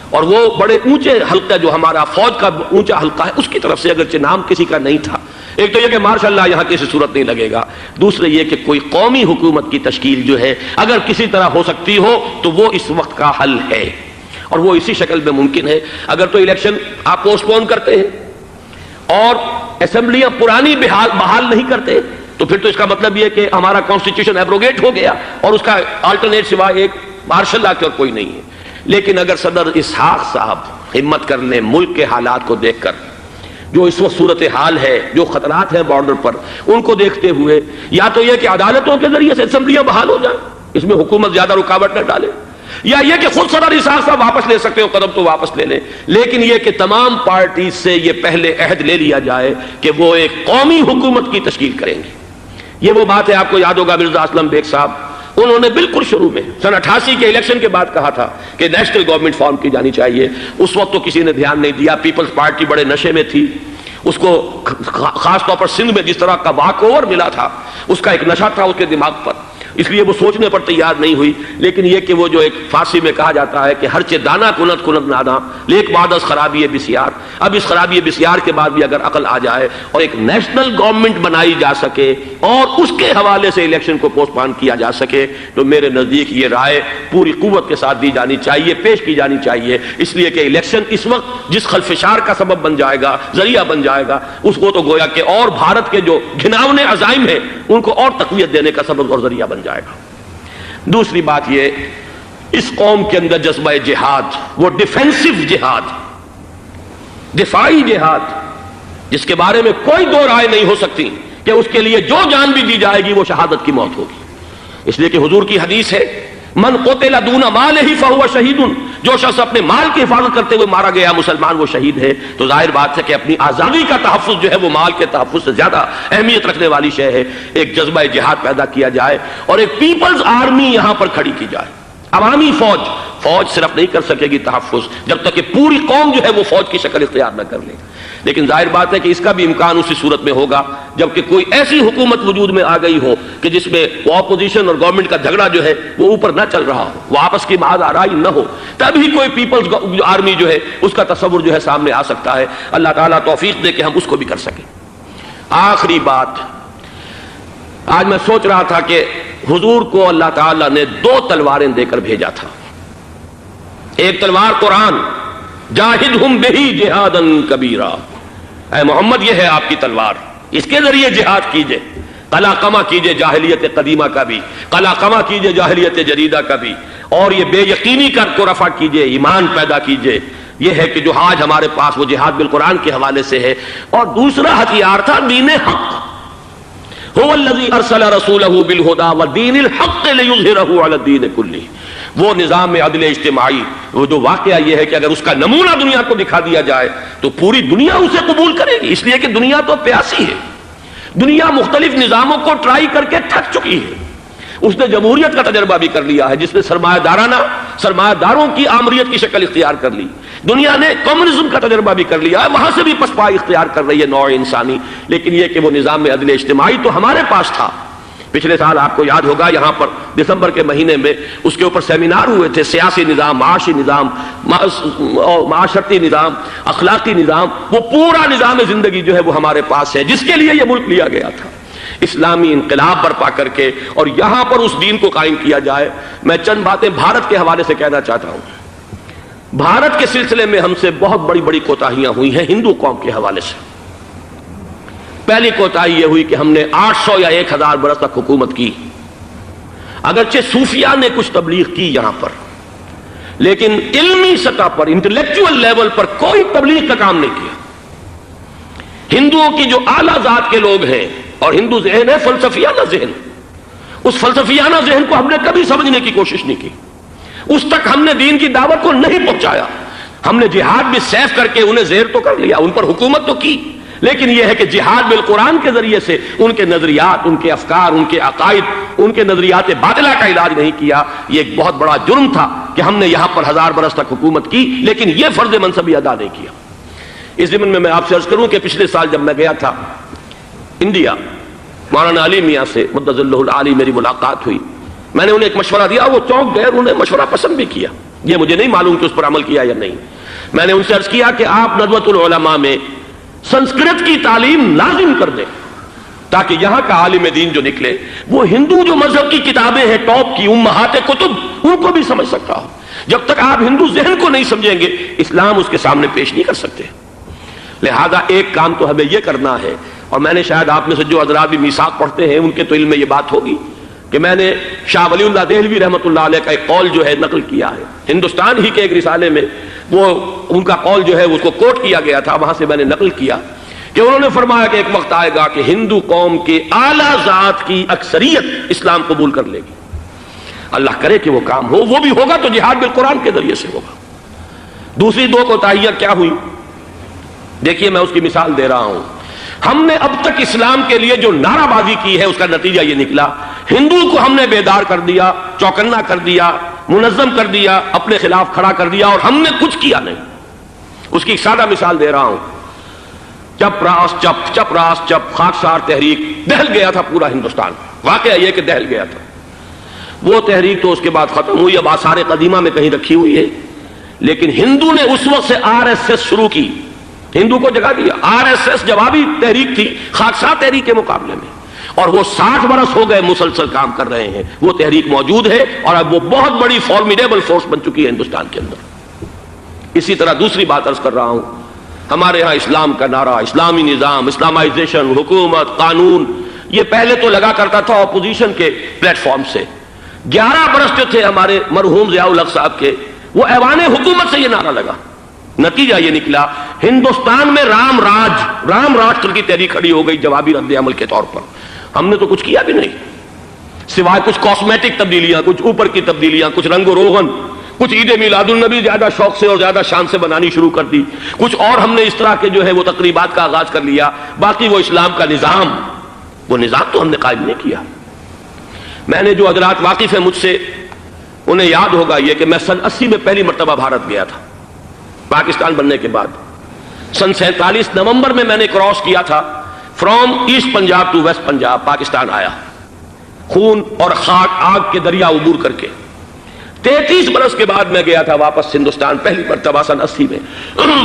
S1: اور وہ بڑے اونچے حلقہ جو ہمارا فوج کا اونچا حلقہ ہے اس کی طرف سے اگرچہ نام کسی کا نہیں تھا۔ ایک تو یہ کہ ماشاء اللہ یہاں کسی صورت نہیں لگے گا، دوسرے یہ کہ کوئی قومی حکومت کی تشکیل جو ہے اگر کسی طرح ہو سکتی ہو تو وہ اس وقت کا حل ہے، اور وہ اسی شکل میں ممکن ہے۔ اگر تو الیکشن آپ پوسٹ پون کرتے ہیں اور اسمبلیاں پرانی بحال نہیں کرتے تو پھر تو اس کا مطلب یہ کہ ہمارا کانسٹیٹیوشن ایبروگیٹ ہو گیا، اور اس کا آلٹرنیٹ سوائے ایک مارشل لا کے اور کوئی نہیں ہے۔ لیکن اگر صدر اسحاق صاحب ہمت کر لیں ملک کے حالات کو دیکھ کر، جو اس وقت صورتحال ہے، جو خطرات ہیں بارڈر پر، ان کو دیکھتے ہوئے یا تو یہ کہ عدالتوں کے ذریعے سے اسمبلیاں بحال ہو جائیں، اس میں حکومت زیادہ رکاوٹ نہ ڈالے، یا یہ کہ خود صدر اسحاق صاحب واپس لے سکتے ہو قدم تو واپس لے لیں، لیکن یہ کہ تمام پارٹیز سے یہ پہلے عہد لے لیا جائے کہ وہ ایک قومی حکومت کی تشکیل کریں گے۔ یہ وہ بات ہے، آپ کو یاد ہوگا مرزا اسلم بیگ صاحب، انہوں نے بالکل شروع میں سن 88 کے الیکشن کے بعد کہا تھا کہ نیشنل گورنمنٹ فارم کی جانی چاہیے۔ اس وقت تو کسی نے دھیان نہیں دیا، پیپلز پارٹی بڑے نشے میں تھی، اس کو خاص طور پر سندھ میں جس طرح کا واک اوور ملا تھا، اس کا ایک نشہ تھا اس کے دماغ پر، اس لیے وہ سوچنے پر تیار نہیں ہوئی۔ لیکن یہ کہ وہ جو ایک فارسی میں کہا جاتا ہے کہ ہر چے دانا کنت کنت نادا لیک بعد از خرابی بسیار، اب اس خرابی بسیار کے بعد بھی اگر عقل آ جائے اور ایک نیشنل گورنمنٹ بنائی جا سکے اور اس کے حوالے سے الیکشن کو پوسٹ پون کیا جا سکے، تو میرے نزدیک یہ رائے پوری قوت کے ساتھ دی جانی چاہیے، پیش کی جانی چاہیے، اس لیے کہ الیکشن اس وقت جس خلفشار کا سبب بن جائے گا، ذریعہ بن جائے گا، اس کو تو گویا کہ اور بھارت کے جو گھناونے عزائم ہیں ان کو اور تقویت دینے کا سبب اور ذریعہ بن جائے گا۔ دوسری بات یہ، اس قوم کے اندر جذبہ جہاد، وہ ڈیفینسو جہاد، دفاعی جہاد، جس کے بارے میں کوئی دو رائے نہیں ہو سکتی کہ اس کے لیے جو جان بھی دی جائے گی وہ شہادت کی موت ہوگی۔ اس لیے کہ حضور کی حدیث ہے، من قتل دون مالہ فہو شہید، جو شخص اپنے مال کی حفاظت کرتے ہوئے مارا گیا مسلمان وہ شہید ہے۔ تو ظاہر بات ہے کہ اپنی آزادی کا تحفظ جو ہے وہ مال کے تحفظ سے زیادہ اہمیت رکھنے والی شے ہے۔ ایک جذبہ جہاد پیدا کیا جائے اور ایک پیپلز آرمی یہاں پر کھڑی کی جائے، عوامی فوج صرف نہیں کر سکے گی تحفظ جب تک کہ پوری قوم جو ہے وہ فوج کی شکل اختیار نہ کر لے۔ لیکن ظاہر بات ہے کہ اس کا بھی امکان اسی صورت میں ہوگا جبکہ کوئی ایسی حکومت وجود میں آ گئی ہو کہ جس میں وہ اپوزیشن اور گورنمنٹ کا جھگڑا جو ہے وہ اوپر نہ چل رہا ہو، وہ آپس کی محض آرائی نہ ہو، تبھی کوئی پیپلز آرمی جو ہے اس کا تصور جو ہے سامنے آ سکتا ہے۔ اللہ تعالیٰ توفیق دے کہ ہم اس کو بھی کر سکیں۔ آخری بات، آج میں سوچ رہا تھا کہ حضور کو اللہ تعالیٰ نے 2 تلواریں دے کر بھیجا تھا۔ ایک تلوار قرآن، جاہدہم بہی جہادا کبیرا، اے محمد یہ ہے آپ کی تلوار، اس کے ذریعے جہاد کیجئے، قلع قمع کیجئے جاہلیت قدیمہ کا بھی، قلع قمع کیجئے جاہلیت جدیدہ کا بھی، اور یہ بے یقینی کو رفع کیجئے، ایمان پیدا کیجئے۔ یہ ہے کہ جو آج ہمارے پاس وہ جہاد بالقرآن کے حوالے سے ہے۔ اور دوسرا ہتھیار تھا دین حق، هو الذی ارسل رسولہ بالہدی ودین الحق لیظہرہ علی الدین کلہ۔ وہ نظام عدل اجتماعی، وہ جو واقعہ یہ ہے کہ اگر اس کا نمونہ دنیا کو دکھا دیا جائے تو پوری دنیا اسے قبول کرے گی، اس لیے کہ دنیا تو پیاسی ہے، دنیا مختلف نظاموں کو ٹرائی کر کے تھک چکی ہے۔ اس نے جمہوریت کا تجربہ بھی کر لیا ہے جس نے سرمایہ داروں کی آمریت کی شکل اختیار کر لی، دنیا نے کمیونزم کا تجربہ بھی کر لیا ہے، وہاں سے بھی پسپائی اختیار کر رہی ہے نوع انسانی۔ لیکن یہ کہ وہ نظام عدل اجتماعی تو ہمارے پاس تھا۔ پچھلے سال آپ کو یاد ہوگا یہاں پر دسمبر کے مہینے میں اس کے اوپر سیمینار ہوئے تھے، سیاسی نظام، معاشی نظام، معاشرتی نظام، اخلاقی نظام، وہ پورا نظام زندگی جو ہے وہ ہمارے پاس ہے جس کے لیے یہ ملک لیا گیا تھا، اسلامی انقلاب برپا کر کے، اور یہاں پر اس دین کو قائم کیا جائے۔ میں چند باتیں بھارت کے حوالے سے کہنا چاہتا ہوں۔ بھارت کے سلسلے میں ہم سے بہت بڑی بڑی کوتاہیاں ہوئی ہیں ہندو قوم کے حوالے سے۔ پہلی کوتاہی یہ ہوئی کہ ہم نے 800 یا 1000 برس تک حکومت کی، اگرچہ صوفیاء نے کچھ تبلیغ کی یہاں پر، لیکن علمی سطح پر، انٹلیکچوئل لیول پر کوئی تبلیغ کا کام نہیں کیا۔ ہندوؤں کی جو اعلیٰ ذات کے لوگ ہیں، اور ہندو ذہن ہے فلسفیانہ ذہن، اس فلسفیانہ ذہن کو ہم نے کبھی سمجھنے کی کوشش نہیں کی، اس تک ہم نے دین کی دعوت کو نہیں پہنچایا۔ ہم نے جہاد بھی سیف کر کے انہیں زیر تو کر لیا، ان پر حکومت تو کی، لیکن یہ ہے کہ جہاد بالقرآن کے ذریعے سے ان کے نظریات، ان کے افکار، ان کے عقائد، ان کے نظریات باطلہ کا علاج نہیں کیا۔ یہ ایک بہت بڑا جرم تھا کہ ہم نے یہاں پر 1000 برس تک حکومت کی لیکن یہ فرض منصبی ادا نہیں کیا۔ اس ضمن میں آپ سے عرض کروں کہ پچھلے سال جب میں گیا تھا انڈیا، مولانا علی میاں سے مدظ اللہ العالی میری ملاقات ہوئی، میں نے انہیں ایک مشورہ دیا، وہ چونک گئے، انہوں نے مشورہ پسند بھی کیا، یہ مجھے نہیں معلوم کہ اس پر عمل کیا یا نہیں۔ میں نے ان سے عرض کیا کہ آپ ندوۃ العلماء میں سنسکرت کی تعلیم لازم کر دیں تاکہ یہاں کا عالم دین جو نکلے وہ ہندو جو مذہب کی کتابیں ہیں ٹاپ کی امہات کتب ان کو بھی سمجھ سکتا ہو۔ جب تک آپ ہندو ذہن کو نہیں سمجھیں گے اسلام اس کے سامنے پیش نہیں کر سکتے۔ لہذا ایک کام تو ہمیں یہ کرنا ہے، اور میں نے شاید آپ میں سے جو حضرات بھی میثاق پڑھتے ہیں ان کے تو علم میں یہ بات ہوگی کہ میں نے شاہ ولی اللہ دہلوی رحمۃ اللہ علیہ کا ایک قول جو ہے نقل کیا ہے، ہندوستان ہی کے ایک رسالے میں وہ ان کا قول جو ہے اس کو کوٹ کیا گیا تھا، وہاں سے میں نے نقل کیا کہ انہوں نے فرمایا کہ ایک وقت آئے گا کہ ہندو قوم کے اعلیٰ ذات کی اکثریت اسلام قبول کر لے گی، اللہ کرے کہ وہ کام ہو، وہ بھی ہوگا تو جہاد بالقرآن کے ذریعے سے ہوگا۔ دوسری دو کوتاہیاں کیا ہوئی؟ دیکھیے میں اس کی مثال دے رہا ہوں۔ ہم نے اب تک اسلام کے لیے جو نعرہ بازی کی ہے اس کا نتیجہ یہ نکلا، ہندو کو ہم نے بیدار کر دیا، چوکنا کر دیا، منظم کر دیا، اپنے خلاف کھڑا کر دیا، اور ہم نے کچھ کیا نہیں۔ اس کی ایک سادہ مثال دے رہا ہوں۔ چپ راس چپ، چپ راس چپ، خاکسار تحریک، دہل گیا تھا پورا ہندوستان۔ واقعہ یہ کہ دہل گیا تھا۔ وہ تحریک تو اس کے بعد ختم ہوئی، اب آثار قدیمہ میں کہیں رکھی ہوئی ہے، لیکن ہندو نے اس وقت سے RSS شروع کی، ہندو کو جگہ دیا۔ RSS جوابی تحریک تھی خاکسار تحریک کے مقابلے میں، اور وہ 60 برس ہو گئے مسلسل کام کر رہے ہیں۔ وہ تحریک موجود ہے اور اب وہ بہت بڑی فارمیڈیبل فورس بن چکی ہے ہندوستان کے اندر۔ اسی طرح دوسری بات عرض کر رہا ہوں، ہمارے ہاں اسلام کا نعرہ، اسلامی نظام، اسلامائزیشن، حکومت، قانون، یہ پہلے تو لگا کرتا تھا اپوزیشن کے پلیٹ فارم سے۔ 11 برس جو تھے ہمارے مرحوم ضیاء الحق صاحب کے، وہ ایوان حکومت سے یہ نعرہ لگا۔ نتیجہ یہ نکلا ہندوستان میں رام راشٹر کی تحریک کھڑی ہو گئی جوابی رد عمل کے طور پر۔ ہم نے تو کچھ کیا بھی نہیں، سوائے کچھ کاسمیٹک تبدیلیاں، کچھ اوپر کی تبدیلیاں، کچھ رنگ و روغن، کچھ عید میلاد النبی زیادہ شوق سے اور زیادہ شان سے بنانی شروع کر دی، کچھ اور ہم نے اس طرح کے جو ہے وہ تقریبات کا آغاز کر لیا۔ باقی وہ اسلام کا نظام، وہ نظام تو ہم نے قائم نہیں کیا۔ میں نے جو حضرات واقف ہیں مجھ سے، انہیں یاد ہوگا یہ کہ میں سن 80 میں پہلی مرتبہ بھارت گیا تھا پاکستان بننے کے بعد۔ سن 47 نومبر میں نے کراس کیا تھا from east Punjab to west Punjab, Pakistan آیا، خون اور خاک آگ کے دریا عبور کر کے۔ 33 برس کے بعد میں گیا تھا واپس ہندوستان، پہلی مرتبہ سن 80 میں۔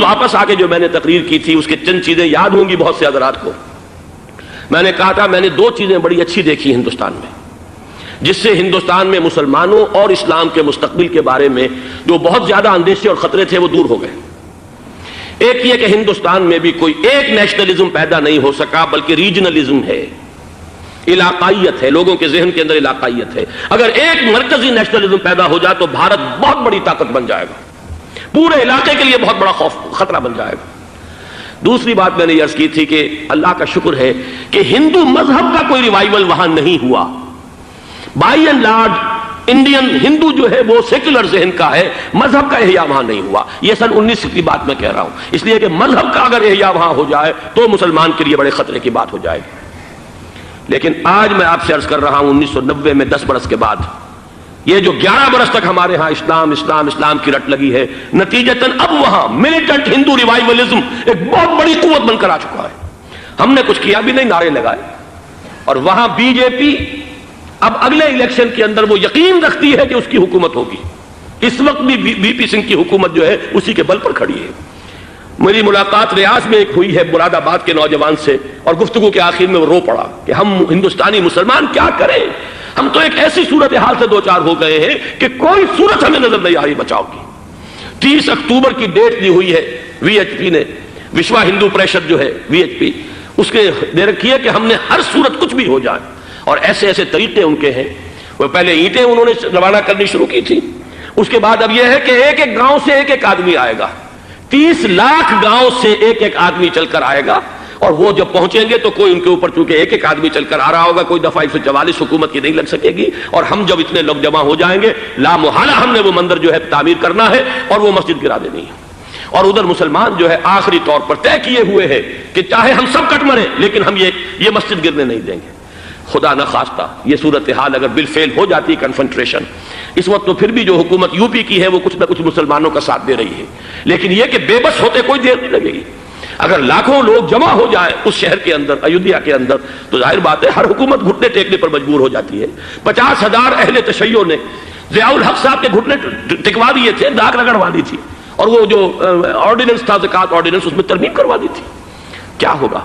S1: واپس آ کے جو میں نے تقریر کی تھی اس کے چند چیزیں یاد ہوں گی بہت سے حضرات کو۔ میں نے کہا تھا میں نے 2 چیزیں بڑی اچھی دیکھی ہندوستان میں، جس سے ہندوستان میں مسلمانوں اور اسلام کے مستقبل کے بارے میں جو بہت زیادہ اندیشے اور خطرے تھے وہ دور ہو گئے۔ ایک یہ کہ ہندوستان میں بھی کوئی ایک نیشنلزم پیدا نہیں ہو سکا، بلکہ ریجنلزم ہے، علاقائیت ہے، لوگوں کے ذہن کے اندر علاقائیت ہے۔ اگر ایک مرکزی نیشنلزم پیدا ہو جائے تو بھارت بہت بڑی طاقت بن جائے گا، پورے علاقے کے لیے بہت بڑا خطرہ بن جائے گا۔ دوسری بات میں نے یہ عرض کی تھی کہ اللہ کا شکر ہے کہ ہندو مذہب کا کوئی ریوائول وہاں نہیں ہوا۔ بائی اینڈ لارج انڈین ہندو جو ہے وہ سیکولر ذہن کا ہے، مذہب کا احیاء وہاں نہیں ہوا۔ یہ سن 19 کی بات میں کہہ رہا ہوں، اس لیے کہ مذہب کا اگر احیاء وہاں ہو جائے تو مسلمان کے لیے بڑے خطرے کی بات ہو جائے گی۔ لیکن آج میں آپ سے عرض کر رہا ہوں 1990 میں 10 برس کے بعد، یہ جو 11 برس تک ہمارے ہاں اسلام کی رٹ لگی ہے، نتیجتاً اب وہاں ملیٹنٹ ہندو ریوائولزم ایک بہت بڑی قوت بن کر آ چکا ہے۔ ہم نے کچھ کیا بھی نہیں، نعرے لگائے، اور وہاں بی جے پی اب اگلے الیکشن کے اندر وہ یقین رکھتی ہے کہ اس کی حکومت ہوگی۔ اس وقت بھی بی پی سنگھ کی حکومت جو ہے اسی کے بل پر کھڑی ہے۔ میری ملاقات ریاض میں ایک ہوئی ہے مراد آباد کے نوجوان سے، اور گفتگو کے آخر میں وہ رو پڑا کہ ہم ہندوستانی مسلمان کیا کریں، ہم تو ایک ایسی صورتحال سے دوچار ہو گئے ہیں کہ کوئی صورت ہمیں نظر نہیں آ رہی بچاؤ کی۔ 30 اکتوبر کی ڈیٹ دی ہوئی ہے VHP نے، وشوا ہندو پریشد جو ہے VHP، اس کے دے رکھی ہے کہ ہم نے ہر صورت کچھ بھی ہو جائے، اور ایسے ایسے طریقے ان کے ہیں۔ وہ پہلے اینٹیں انہوں نے روانہ کرنی شروع کی تھی، اس کے بعد اب یہ ہے کہ ایک ایک گاؤں سے ایک ایک آدمی آئے گا، 30 لاکھ گاؤں سے ایک ایک آدمی چل کر آئے گا، اور وہ جب پہنچیں گے تو کوئی ان کے اوپر چونکہ ایک ایک آدمی چل کر آ رہا ہوگا، کوئی دفعہ 144 حکومت کی نہیں لگ سکے گی، اور ہم جب اتنے لوگ جمع ہو جائیں گے لا محالہ ہم نے وہ مندر جو ہے تعمیر کرنا ہے اور وہ مسجد گرا دینی ہے۔ اور ادھر مسلمان جو ہے آخری طور پر طے کیے ہوئے ہیں کہ چاہے ہم سب کٹ مریں لیکن ہم یہ مسجد گرنے نہیں دیں گے۔ خدا نہ خواستہ یہ صورتحال اگر بالفعل ہو جاتی کنفنٹریشن، اس وقت تو پھر بھی جو حکومت UP کی ہے وہ کچھ نہ کچھ مسلمانوں کا ساتھ دے رہی ہے، لیکن یہ کہ بے بس ہوتے کوئی دیر نہیں لگے گی۔ اگر لاکھوں لوگ جمع ہو جائیں اس شہر کے اندر، ایودھیا کے اندر، تو ظاہر بات ہے ہر حکومت گھٹنے ٹیکنے پر مجبور ہو جاتی ہے۔ 50,000 اہل تشیع نے ضیاء الحق صاحب کے گھٹنے ٹکوا دیے تھے، داغ رگڑوا دی تھی، اور وہ جو آرڈیننس تھا زکوٰۃ آرڈیننس، اس میں ترمیم کروا دی تھی۔ کیا ہوگا؟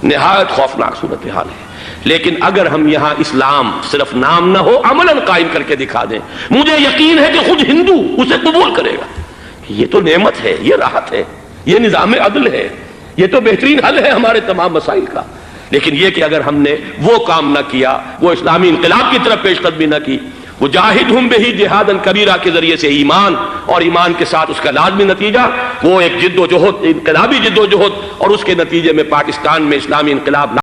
S1: نہایت خوفناک صورتحال ہے۔ لیکن اگر ہم یہاں اسلام صرف نام نہ ہو عملاً قائم کر کے دکھا دیں، مجھے یقین ہے کہ خود ہندو اسے قبول کرے گا۔ یہ تو نعمت ہے، یہ راحت ہے، یہ نظام عدل ہے، یہ تو بہترین حل ہے ہمارے تمام مسائل کا۔ لیکن یہ کہ اگر ہم نے وہ کام نہ کیا، وہ اسلامی انقلاب کی طرف پیش قدمی نہ کی، وجاہدہم بہ جہادا کبیرہ کے ذریعے سے ایمان، اور ایمان کے ساتھ اس کا لازمی نتیجہ وہ ایک جد و جہد، انقلابی جد و جہد، اور اس کے نتیجے میں پاکستان میں اسلامی انقلاب